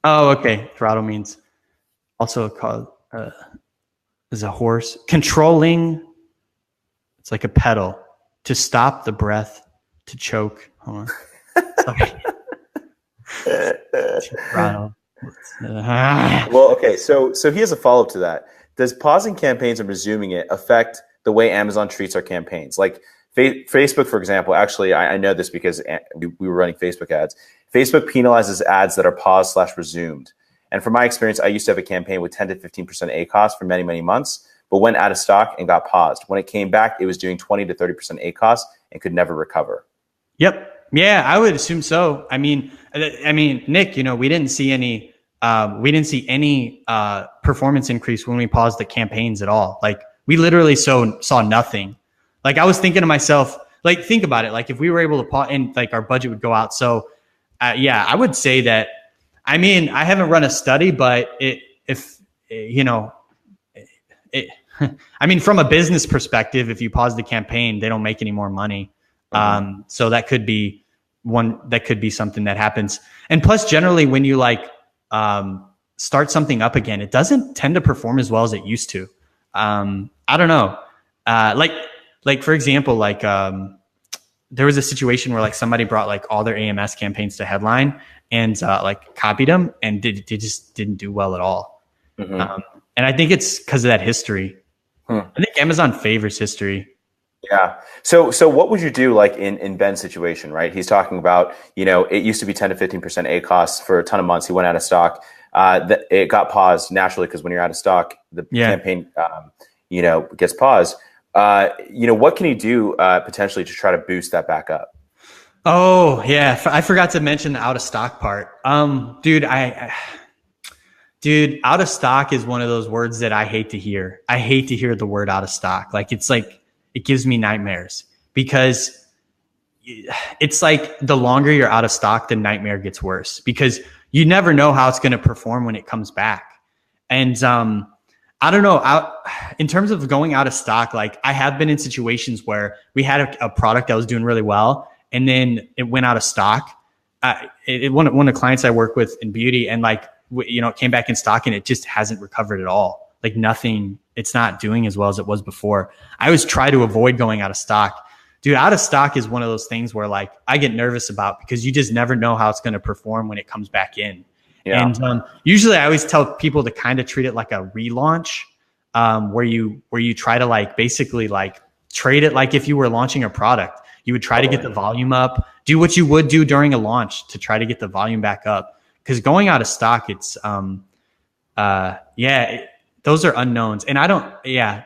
Oh, okay. Throttle means also called, is a horse controlling. It's like a pedal to stop the breath, to choke. Hold on. Throttle. Well, okay. So he has a follow-up to that. Does pausing campaigns and resuming it affect the way Amazon treats our campaigns? Facebook, for example, actually, I know this because we were running Facebook ads. Facebook penalizes ads that are paused/resumed. And from my experience, I used to have a campaign with 10 to 15% ACoS for many, many months, but went out of stock and got paused. When it came back, it was doing 20 to 30% ACoS and could never recover. Yep. Yeah, I would assume so. I mean, Nick, we didn't see any performance increase when we paused the campaigns at all. Like we literally saw nothing. Like I was thinking to myself, like, think about it. Like if we were able to pause and like our budget would go out. So yeah, I would say that, I mean, I haven't run a study, but I mean, from a business perspective, if you pause the campaign, they don't make any more money. So that could be something that happens. And plus generally when you like, start something up again, it doesn't tend to perform as well as it used to. I don't know. Like for example, like, there was a situation where like somebody brought like all their AMS campaigns to headline and, like copied them and they just didn't do well at all. And I think it's because of that history. I think Amazon favors history. Yeah. So what would you do like in Ben's situation, right? He's talking about, it used to be 10 to 15% ACoS for a ton of months. He went out of stock. It got paused naturally because when you're out of stock, the campaign, gets paused. What can he do potentially to try to boost that back up? Oh yeah. I forgot to mention the out of stock part. Dude, out of stock is one of those words that I hate to hear. I hate to hear the word out of stock. Like it gives me nightmares because it's like the longer you're out of stock, the nightmare gets worse because you never know how it's going to perform when it comes back. And I don't know, in terms of going out of stock, like I have been in situations where we had a product that was doing really well and then it went out of stock. One of the clients I work with in beauty and like, it came back in stock and it just hasn't recovered at all. Like nothing, it's not doing as well as it was before. I always try to avoid going out of stock. Dude, out of stock is one of those things where like I get nervous about because you just never know how it's going to perform when it comes back in. Yeah. And usually I always tell people to kind of treat it like a relaunch, where you try to like basically like trade it like if you were launching a product. You would try to get the volume up, do what you would do during a launch to try to get the volume back up. Because going out of stock, it's those are unknowns. And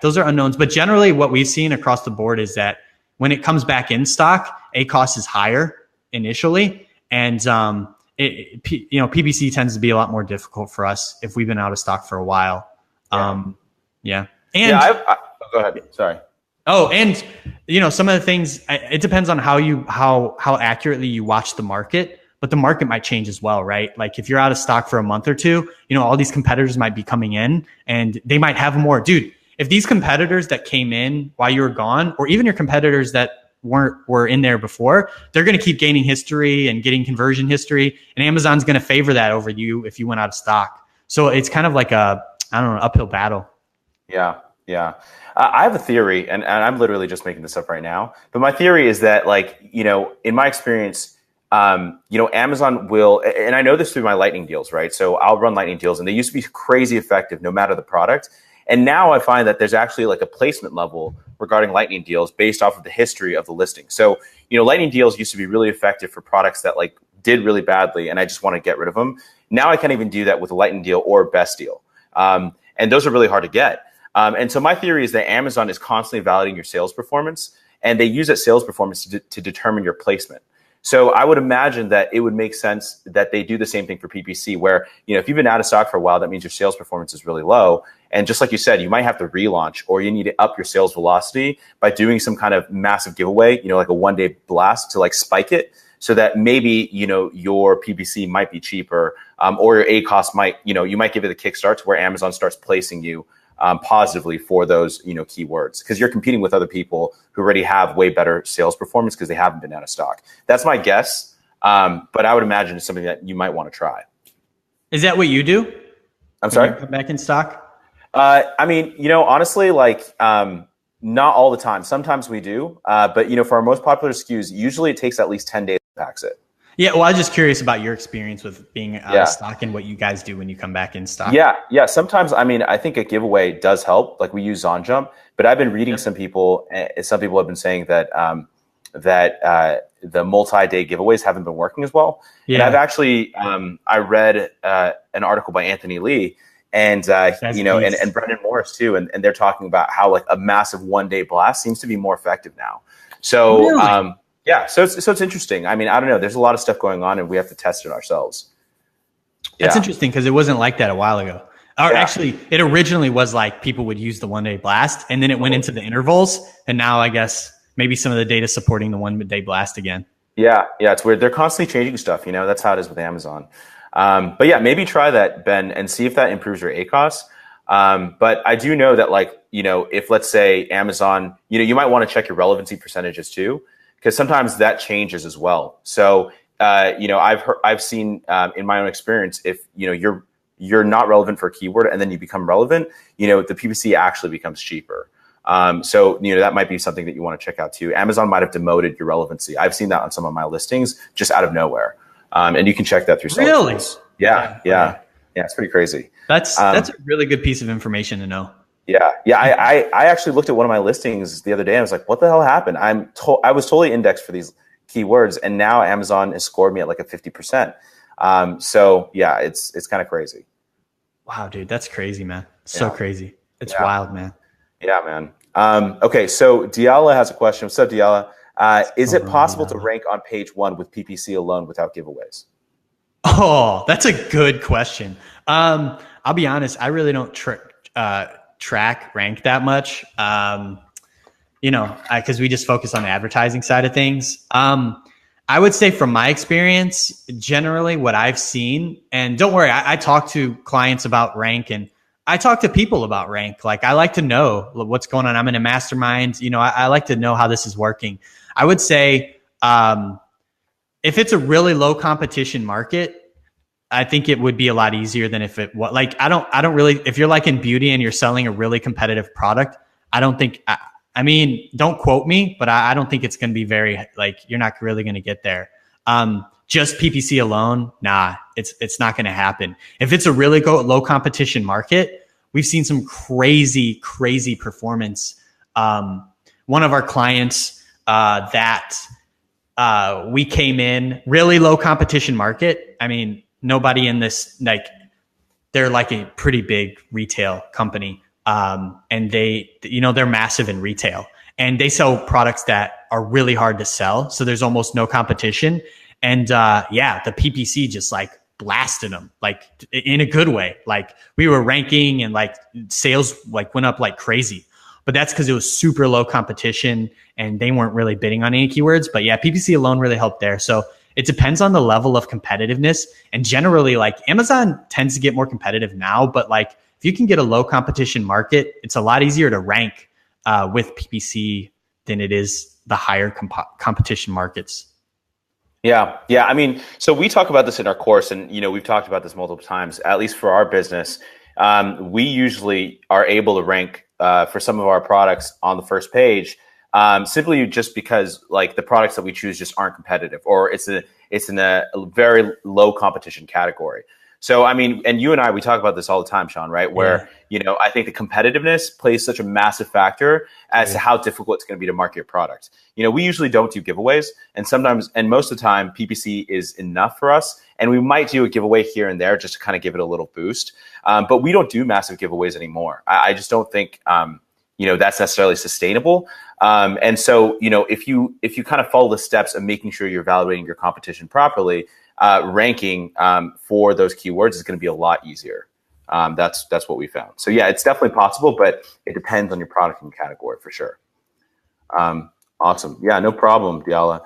those are unknowns. But generally what we've seen across the board is that when it comes back in stock, ACoS is higher initially. And PPC tends to be a lot more difficult for us if we've been out of stock for a while. And go ahead. Sorry. Oh, and some of the things, it depends on how accurately you watch the market. But the market might change as well, right? Like if you're out of stock for a month or two, all these competitors might be coming in and they might have more. Dude, if these competitors that came in while you were gone, or even your competitors that were in there before, they're going to keep gaining history and getting conversion history. And Amazon's going to favor that over you if you went out of stock. So it's kind of like uphill battle. Yeah. Yeah. I have a theory and I'm literally just making this up right now. But my theory is that in my experience, Amazon will, and I know this through my lightning deals, right? So I'll run lightning deals and they used to be crazy effective no matter the product. And now I find that there's actually like a placement level regarding lightning deals based off of the history of the listing. So, lightning deals used to be really effective for products that like did really badly and I just want to get rid of them. Now I can't even do that with a lightning deal or a best deal. And those are really hard to get. And so my theory is that Amazon is constantly validating your sales performance and they use that sales performance to determine your placement. So I would imagine that it would make sense that they do the same thing for PPC where, if you've been out of stock for a while, that means your sales performance is really low. And just like you said, you might have to relaunch or you need to up your sales velocity by doing some kind of massive giveaway, like a 1-day blast to like spike it so that maybe, your PPC might be cheaper or your ACoS might, you might give it a kickstart to where Amazon starts placing you positively for those, keywords because you're competing with other people who already have way better sales performance because they haven't been out of stock. That's my guess. But I would imagine it's something that you might want to try. Is that what you do? I'm sorry? Come back in stock? Honestly, not all the time. Sometimes we do. But for our most popular SKUs, usually it takes at least 10 days to pack it. Yeah, well, I was just curious about your experience with being out of stock and what you guys do when you come back in stock. Yeah. Sometimes, I think a giveaway does help. Like we use ZonJump, but I've been reading some people have been saying that, that the multi-day giveaways haven't been working as well. Yeah. And I've actually I read an article by Anthony Lee and and Brendan Morris too, and they're talking about how like a massive 1-day blast seems to be more effective now. So really? yeah, so it's interesting. I mean, I don't know. There's a lot of stuff going on, and we have to test it ourselves. That's interesting because it wasn't like that a while ago. Or actually, it originally was like people would use the 1-day blast, and then it went into the intervals, and now I guess maybe some of the data supporting the 1-day blast again. Yeah, it's weird. They're constantly changing stuff. That's how it is with Amazon. But yeah, maybe try that, Ben, and see if that improves your ACOS. But I do know that, like, if let's say Amazon, you might want to check your relevancy percentages too, because sometimes that changes as well. So, I've seen in my own experience, if you're not relevant for a keyword and then you become relevant, the PPC actually becomes cheaper. So that might be something that you want to check out too. Amazon might have demoted your relevancy. I've seen that on some of my listings just out of nowhere, and you can check that through. Really? Yeah. It's pretty crazy. That's a really good piece of information to know. Yeah. I actually looked at one of my listings the other day and I was like, what the hell happened? I was totally indexed for these keywords, and now Amazon has scored me at like a 50%. So yeah, it's kind of crazy. Wow, dude, that's crazy, man. So crazy. It's wild, man. Yeah, man. Okay, so Diala has a question. What's up, Diala? Is it possible to rank on page 1 with PPC alone without giveaways? Oh, that's a good question. I'll be honest, I really don't track rank that much. Because we just focus on the advertising side of things. I would say from my experience, generally what I've seen, and don't worry, I talk to clients about rank and I talk to people about rank. Like, I like to know what's going on. I'm in a mastermind. I like to know how this is working. I would say if it's a really low competition market, I think it would be a lot easier than if it was like, I don't really, if you're like in beauty and you're selling a really competitive product, I don't think, I mean, don't quote me, but I don't think it's going to be very, like, you're not really going to get there. Just PPC alone, nah, it's not going to happen. If it's a really low competition market, we've seen some crazy performance. One of our clients that we came in really low competition market. I mean, nobody in this, like, they're like a pretty big retail company. And they're massive in retail, and they sell products that are really hard to sell. So there's almost no competition. And, the PPC just like blasted them, like in a good way. Like, we were ranking and like sales like went up like crazy, but that's because it was super low competition and they weren't really bidding on any keywords. But yeah, PPC alone really helped there. So it depends on the level of competitiveness. And generally, like, Amazon tends to get more competitive now, but like, if you can get a low competition market, it's a lot easier to rank with PPC than it is the higher competition markets. Yeah. I mean, so we talk about this in our course, and we've talked about this multiple times. At least for our business, we usually are able to rank for some of our products on the first page, simply just because like the products that we choose just aren't competitive, or it's in a very low competition category. So, I mean, and you and I, we talk about this all the time, Sean, right? Where, I think the competitiveness plays such a massive factor as to how difficult it's going to be to market your product. We usually don't do giveaways, and sometimes, and most of the time, PPC is enough for us. And we might do a giveaway here and there just to kind of give it a little boost. But we don't do massive giveaways anymore. I just don't think, that's necessarily sustainable. And so, if you kind of follow the steps of making sure you're evaluating your competition properly, ranking for those keywords is going to be a lot easier. That's what we found. So yeah, it's definitely possible, but it depends on your product and category for sure. Awesome. Yeah, no problem, Diala.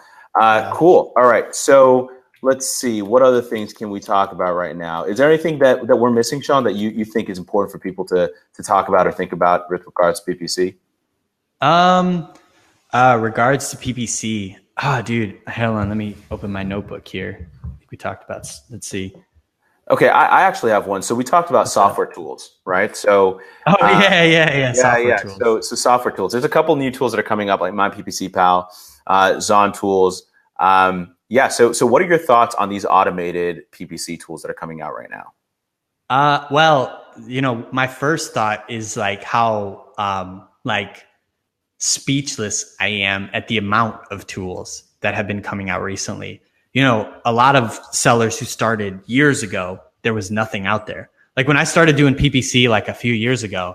Cool. All right. So let's see. What other things can we talk about right now? Is there anything that we're missing, Sean, that you think is important for people to talk about or think about with regards to PPC? Regards to PPC. Dude, hold on. Let me open my notebook here. We talked about, let's see. Okay, I actually have one. So we talked about software tools, right? So software tools. So software tools. There's a couple new tools that are coming up, like My PPC Pal, Zon tools. So what are your thoughts on these automated PPC tools that are coming out right now? Well, my first thought is like how speechless I am at the amount of tools that have been coming out recently. You know, a lot of sellers who started years ago, there was nothing out there. Like when I started doing PPC like a few years ago,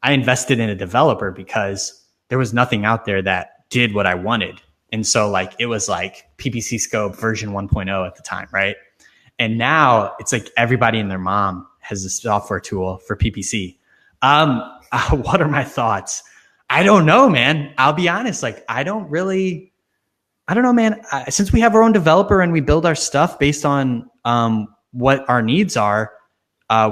I invested in a developer because there was nothing out there that did what I wanted. And so like it was like PPC Scope version 1.0 at the time, right? And now it's like everybody and their mom has a software tool for PPC. What are my thoughts? I don't know, man. I'll be honest. Like, I don't know, man. Since we have our own developer and we build our stuff based on what our needs are,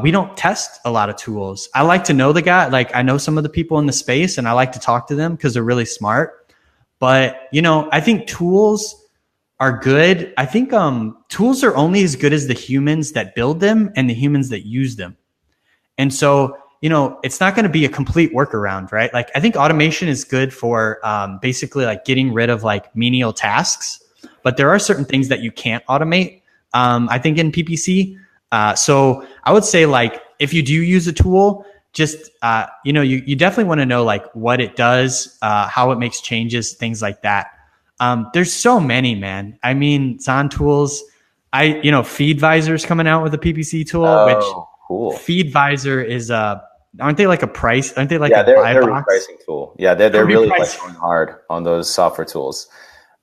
we don't test a lot of tools. I like to know the guy. Like, I know some of the people in the space and I like to talk to them because they're really smart. But, you know, I think tools are good. I think tools are only as good as the humans that build them and the humans that use them. And so, you know, it's not going to be a complete workaround, right? Like, I think automation is good for basically like getting rid of like menial tasks, but there are certain things that you can't automate, I think, in PPC. So I would say, like, if you do use a tool, just, you know, you definitely want to know like what it does, how it makes changes, things like that. There's so many, man. I mean, Zon tools, you know, FeedVisor's coming out with a PPC tool, which cool. FeedVisor is aren't they like a price? Aren't they like a buy they're box? repricing tool. Yeah, they're really like going hard on those software tools.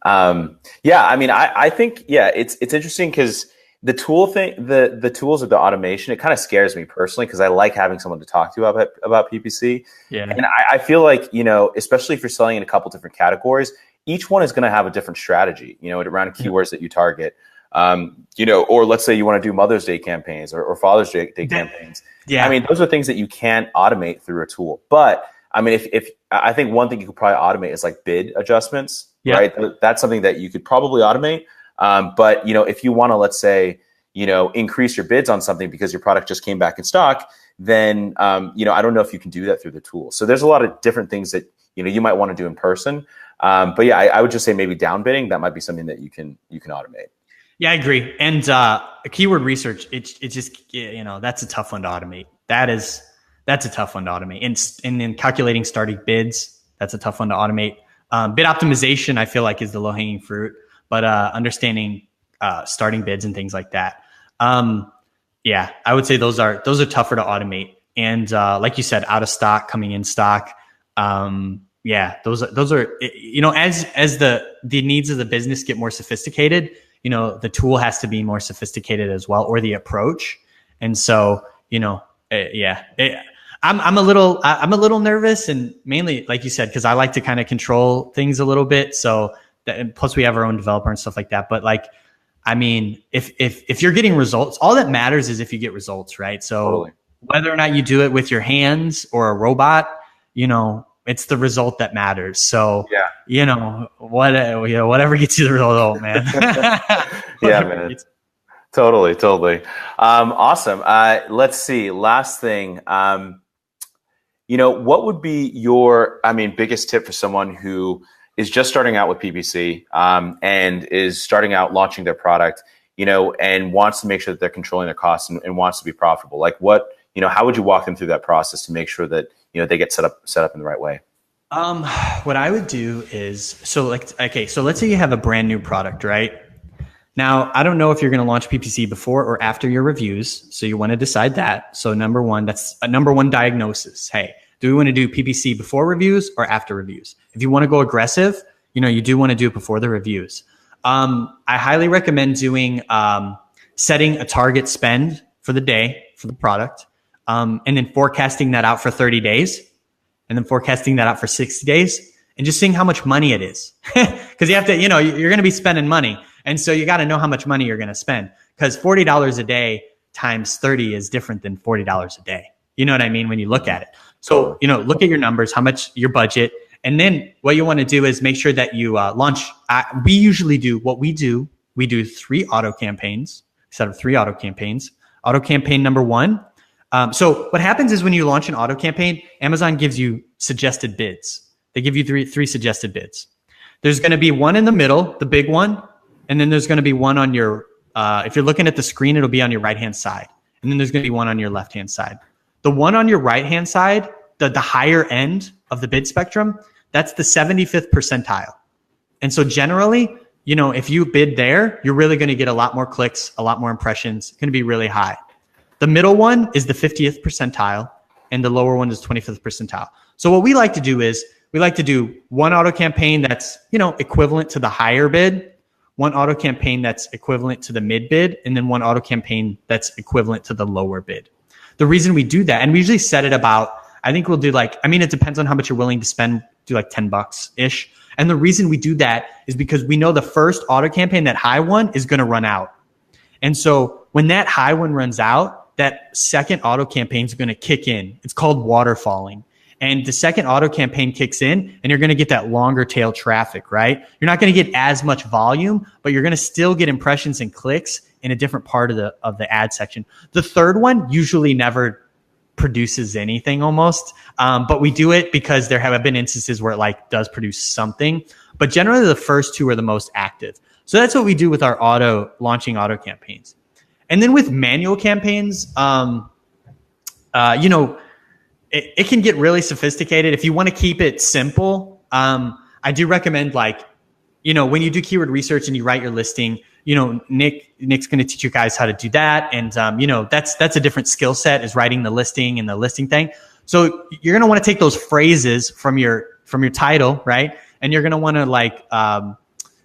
Yeah, I mean, I think, yeah, it's interesting because the tool thing, the tools of the automation, it kind of scares me personally because I like having someone to talk to about PPC. Yeah. And I feel like, you know, especially if you're selling in a couple different categories, each one is going to have a different strategy, you know, around keywords that you target. You know, or let's say you want to do Mother's Day campaigns or Father's Day campaigns. Yeah. I mean, those are things that you can't automate through a tool. But I mean, if I think one thing you could probably automate is like bid adjustments, right? That's something that you could probably automate. But, you know, if you want to, let's say, you know, increase your bids on something because your product just came back in stock, then, you know, I don't know if you can do that through the tool. So there's a lot of different things that, you know, you might want to do in person. But yeah, I would just say maybe down bidding, that might be something that you can automate. Yeah, I agree. And keyword research, it just, you know, that's a tough one to automate. That's a tough one to automate. And then calculating starting bids, that's a tough one to automate. Bid optimization, I feel like, is the low hanging fruit, but understanding starting bids and things like that. Yeah, I would say those are tougher to automate. And like you said, out of stock, coming in stock. Yeah, those are, you know, as the needs of the business get more sophisticated, you know, the tool has to be more sophisticated as well, or the approach. And so, you know, I'm a little nervous, and mainly, like you said, because I like to kind of control things a little bit. So and plus we have our own developer and stuff like that. But like, I mean, if you're getting results, all that matters is if you get results, right? So totally. Whether or not you do it with your hands or a robot, you know, it's the result that matters. So, yeah, you know, whatever gets you the result, man. Yeah, man. Totally. Awesome. Let's see. Last thing, you know, what would be your, biggest tip for someone who is just starting out with PPC, and is starting out launching their product, you know, and wants to make sure that they're controlling their costs and wants to be profitable? Like, what, you know, how would you walk them through that process to make sure that, you know, they get set up in the right way? What I would do is, so let's say you have a brand new product, right? Now, I don't know if you're going to launch PPC before or after your reviews. So you want to decide that. So number one, that's a number one diagnosis. Hey, do we want to do PPC before reviews or after reviews? If you want to go aggressive, you know, you do want to do it before the reviews. I highly recommend doing, setting a target spend for the day for the product. And then forecasting that out for 30 days, and then forecasting that out for 60 days, and just seeing how much money it is. Because you have to, you know, you're going to be spending money. And so you got to know how much money you're going to spend, because $40 a day times 30 is different than $40 a day. You know what I mean? When you look at it. So, you know, look at your numbers, how much your budget. And then what you want to do is make sure that you launch. We usually do what we do. We do 3 auto campaigns instead of 3 auto campaigns. Auto campaign number 1. So what happens is when you launch an auto campaign, Amazon gives you suggested bids. They give you three suggested bids. There's going to be one in the middle, the big one. And then there's going to be one on your, if you're looking at the screen, it'll be on your right-hand side. And then there's going to be one on your left-hand side. The one on your right-hand side, the higher end of the bid spectrum, that's the 75th percentile. And so generally, you know, if you bid there, you're really going to get a lot more clicks, a lot more impressions. It's going to be really high. The middle one is the 50th percentile, and the lower one is 25th percentile. So what we like to do is we like to do one auto campaign that's, you know, equivalent to the higher bid, one auto campaign that's equivalent to the mid bid, and then one auto campaign that's equivalent to the lower bid. The reason we do that, and we usually set it about, I think we'll do like, I mean, it depends on how much you're willing to spend, do like $10-ish. And the reason we do that is because we know the first auto campaign, that high one, is going to run out. And so when that high one runs out, that second auto campaign is going to kick in. It's called waterfalling. And the second auto campaign kicks in, and you're going to get that longer tail traffic, right? You're not going to get as much volume, but you're going to still get impressions and clicks in a different part of the ad section. The third one usually never produces anything almost, but we do it because there have been instances where it like does produce something. But generally, the first two are the most active. So that's what we do with our launching auto campaigns. And then with manual campaigns, you know, it can get really sophisticated. If you want to keep it simple, I do recommend, like, you know, when you do keyword research and you write your listing, you know, Nick's going to teach you guys how to do that. And, you know, that's a different skill set, is writing the listing and the listing thing. So you're going to want to take those phrases from your title, right? And you're going to want to like,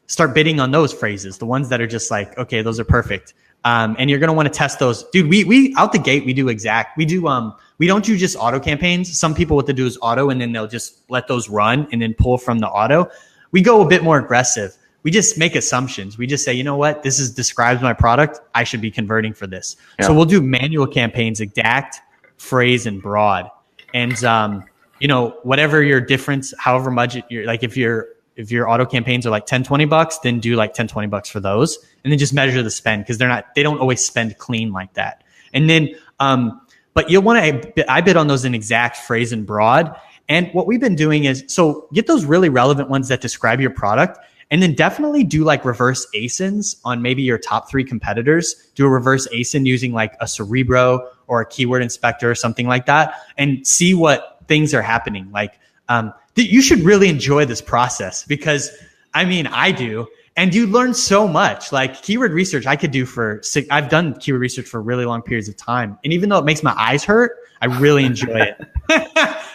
start bidding on those phrases, the ones that are just like, okay, those are perfect. And you're going to want to test those. Dude, we out the gate, we don't do just auto campaigns. Some people, what they do is auto, and then they'll just let those run and then pull from the auto. We go a bit more aggressive. We just make assumptions. We just say, you know what, describes my product. I should be converting for this. Yeah. So we'll do manual campaigns, exact, phrase, and broad. And, you know, whatever your difference, however much you're like, if your auto campaigns are like $10-$20, then do like $10-$20 for those, and then just measure the spend, because they don't always spend clean like that. And then, but you'll want to, I bid on those in exact, phrase, and broad. And what we've been doing is, so get those really relevant ones that describe your product, and then definitely do like reverse ASINs on maybe your top 3 competitors. Do a reverse ASIN using like a Cerebro or a keyword inspector or something like that, and see what things are happening. Like, you should really enjoy this process, because I mean, I do. And you learn so much. Like keyword research, I've done keyword research for really long periods of time. And even though it makes my eyes hurt, I really enjoy it.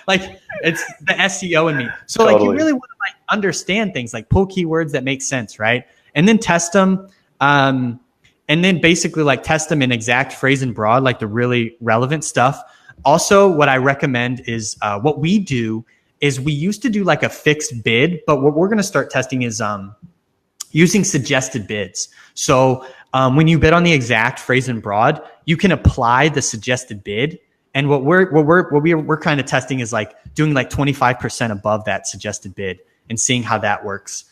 Like, it's the SEO in me. So totally. Like, you really want to like understand things, like pull keywords that make sense, right? And then test them. And then basically like test them in exact, phrase, and broad, like the really relevant stuff. Also, what I recommend is what we do is we used to do like a fixed bid, but what we're going to start testing is using suggested bids. So when you bid on the exact, phrase, and broad, you can apply the suggested bid. And what we're kind of testing is like doing like 25% above that suggested bid and seeing how that works.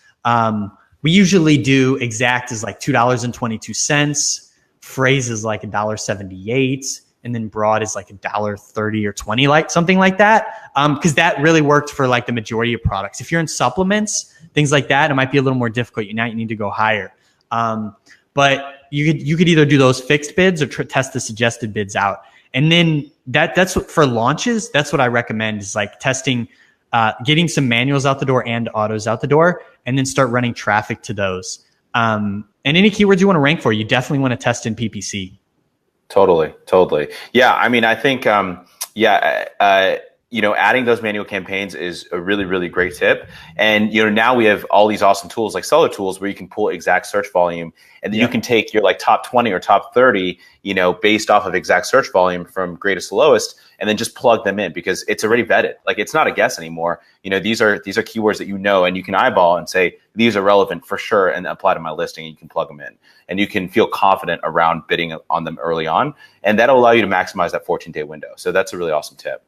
We usually do exact is like $2.22, phrase is like $1.78, and then broad is like $1.30 or 20, like something like that. Because that really worked for like the majority of products. If you're in supplements, things like that, it might be a little more difficult. You need to go higher. But you could either do those fixed bids or test the suggested bids out. And then that's what, for launches, that's what I recommend, is like testing, getting some manuals out the door and autos out the door, and then start running traffic to those. And any keywords you want to rank for, you definitely want to test in PPC. Totally. Yeah. I mean, I think, you know, adding those manual campaigns is a really, really great tip. And, you know, now we have all these awesome tools like seller tools where you can pull exact search volume, and then you can take your like top 20 or top 30, you know, based off of exact search volume from greatest to lowest, and then just plug them in, because it's already vetted. Like, it's not a guess anymore. You know, these are keywords that you know, and you can eyeball and say, these are relevant for sure, and apply to my listing, and you can plug them in. And you can feel confident around bidding on them early on. And that'll allow you to maximize that 14-day window. So that's a really awesome tip.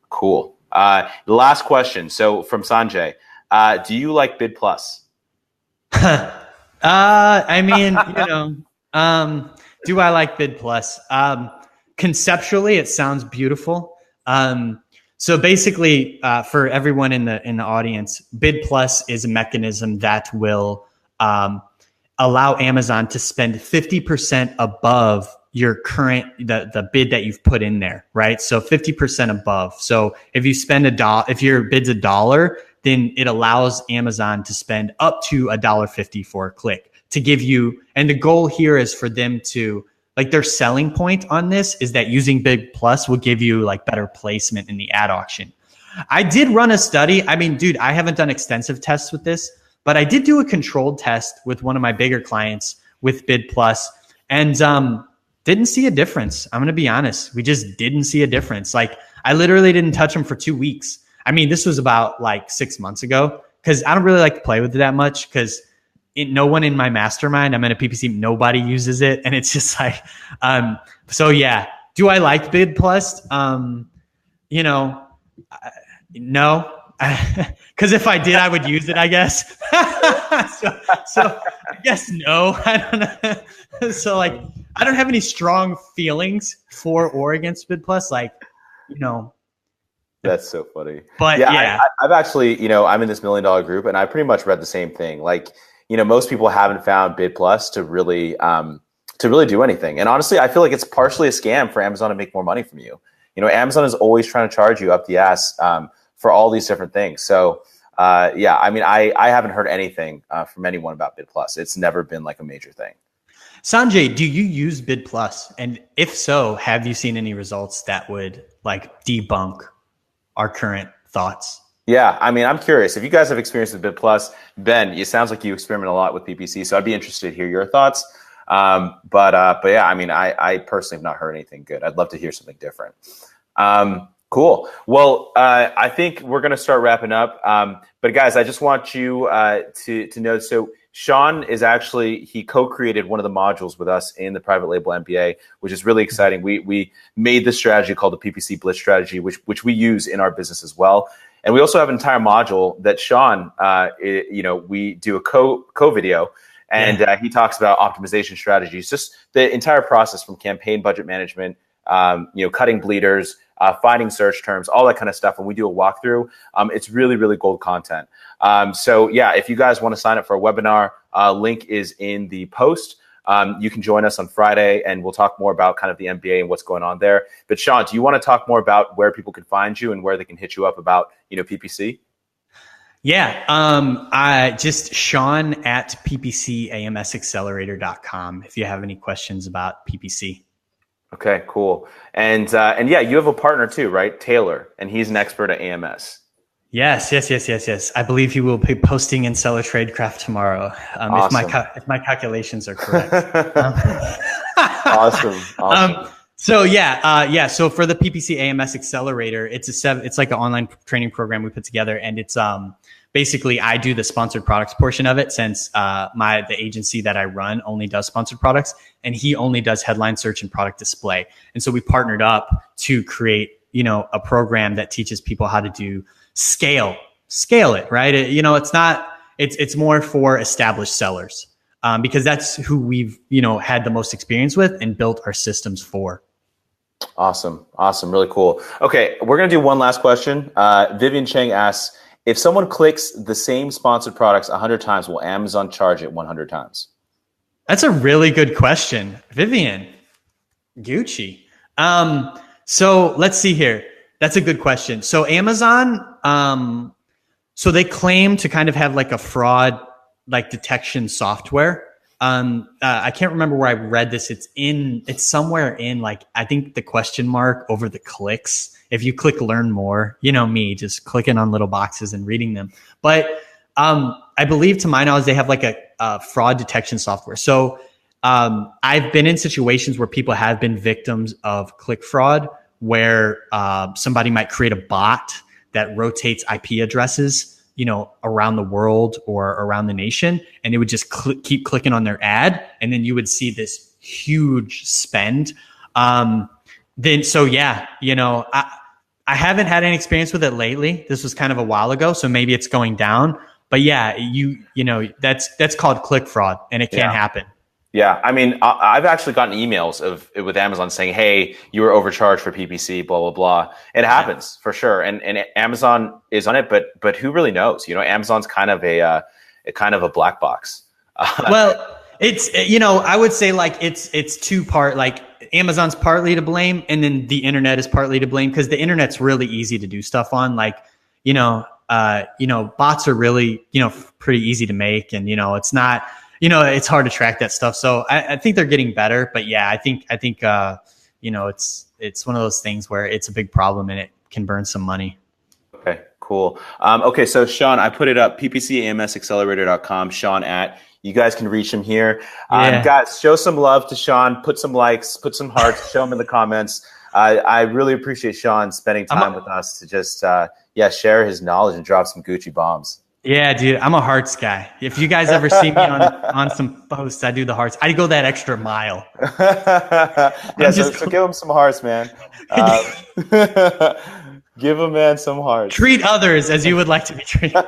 Cool. The last question. So from Sanjay, do you like Bid Plus? I mean, you know, do I like Bid Plus? Conceptually, it sounds beautiful. So basically, for everyone in the audience, Bid Plus is a mechanism that will allow Amazon to spend 50% above your current, the bid that you've put in there, right? So 50% above. So if you spend if your bid's $1, then it allows Amazon to spend up to $1.50 for a click to give you. And the goal here is for them to, like, their selling point on this is that using Bid Plus will give you like better placement in the ad auction. I did run a study. I mean, dude, I haven't done extensive tests with this, but I did do a controlled test with one of my bigger clients with Bid Plus, and didn't see a difference. I'm going to be honest. We just didn't see a difference. Like, I literally didn't touch them for 2 weeks. I mean, this was about like 6 months ago, because I don't really like to play with it that much, because no one in my mastermind, I'm in a PPC, nobody uses it. And it's just like, so yeah. Do I like Bid Plus? You know, no, because if I did, I would use it, I guess. so I guess no, I don't know. So like, I don't have any strong feelings for or against Bid Plus. Like, you know. That's so funny. But yeah. I've actually, you know, I'm in this $1 million group, and I pretty much read the same thing. Like, you know, most people haven't found Bid Plus to really do anything. And honestly, I feel like it's partially a scam for Amazon to make more money from you. You know, Amazon is always trying to charge you up the ass for all these different things. So yeah, I mean, I haven't heard anything from anyone about Bid Plus. It's never been like a major thing. Sanjay, do you use Bid Plus? And if so, have you seen any results that would like debunk our current thoughts? Yeah, I mean, I'm curious. If you guys have experience with Bid Plus, Ben, it sounds like you experiment a lot with PPC, so I'd be interested to hear your thoughts. But yeah, I mean, I personally have not heard anything good. I'd love to hear something different. Cool. Well, I think we're going to start wrapping up. But guys, I just want you to know, so Sean is actually, he co-created one of the modules with us in the private label MBA, which is really exciting. We made this strategy called the PPC Blitz strategy, which we use in our business as well. And we also have an entire module that Sean, you know, we do a co-video, and he talks about optimization strategies, just the entire process from campaign budget management, you know, cutting bleeders, finding search terms, all that kind of stuff. And we do a walkthrough. It's really, really gold content. So yeah, if you guys want to sign up for a webinar, link is in the post. You can join us on Friday, and we'll talk more about kind of the MBA and what's going on there. But Sean, do you want to talk more about where people can find you and where they can hit you up about, you know, PPC? Yeah. I just Sean at ppcamsaccelerator.com if you have any questions about PPC. Okay, cool. And yeah, you have a partner too, right? Taylor, and he's an expert at AMS. Yes. I believe he will be posting in Seller Tradecraft tomorrow, Awesome. if my calculations are correct. Awesome. So yeah. So for the PPC AMS Accelerator, it's like an online training program we put together, and it's basically I do the sponsored products portion of it, since the agency that I run only does sponsored products, and he only does headline search and product display. And so we partnered up to create, you know, a program that teaches people how to do scale it, right? You know, it's more for established sellers, because that's who we've, you know, had the most experience with and built our systems for. Awesome. Really cool. Okay, we're going to do one last question. Vivian Cheng asks, if someone clicks the same sponsored products 100 times, will Amazon charge it 100 times? That's a really good question, Vivian. Gucci. So let's see here. That's a good question. So Amazon, so they claim to kind of have like a fraud, like detection software. I can't remember where I read this. It's somewhere in, like, I think the question mark over the clicks. If you click learn more, you know me, just clicking on little boxes and reading them. But I believe, to my knowledge, they have like a fraud detection software. So I've been in situations where people have been victims of click fraud, where somebody might create a bot that rotates IP addresses, you know, around the world or around the nation, and it would just keep clicking on their ad, and then you would see this huge spend. So yeah, you know, I haven't had any experience with it lately. This was kind of a while ago, so maybe it's going down. But yeah, you know, that's called click fraud, and it can happen. Yeah, I mean, I've actually gotten emails with Amazon saying, "Hey, you were overcharged for PPC, blah blah blah." It happens for sure, and Amazon is on it, but who really knows? You know, Amazon's kind of a black box. Well, it's, you know, I would say like it's two part. Like, Amazon's partly to blame, and then the internet is partly to blame, because the internet's really easy to do stuff on. Like, you know, bots are really, pretty easy to make, and, it's not, it's hard to track that stuff. So I think they're getting better, but yeah, I think, it's one of those things where it's a big problem and it can burn some money. Okay, cool. Okay, so Sean, I put it up, ppcamsaccelerator.com, Sean at, you guys can reach him here. Yeah. Guys, show some love to Sean, put some likes, put some hearts, show him in the comments. I really appreciate Sean spending time with us to just, share his knowledge and drop some Gucci bombs. Yeah, dude, I'm a hearts guy. If you guys ever see me on some posts, I do the hearts. I go that extra mile. So give him some hearts, man. Give a man some hearts. Treat others as you would like to be treated.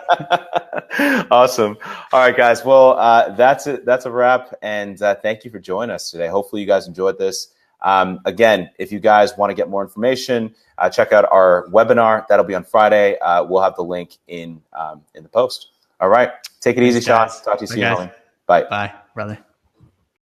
Awesome. All right, guys. Well, that's it. That's a wrap. And thank you for joining us today. Hopefully you guys enjoyed this. Again, if you guys want to get more information, check out our webinar. That'll be on Friday. We'll have the link in the post. All right. Take it easy, Sean. Talk to you soon. Bye. Bye, brother.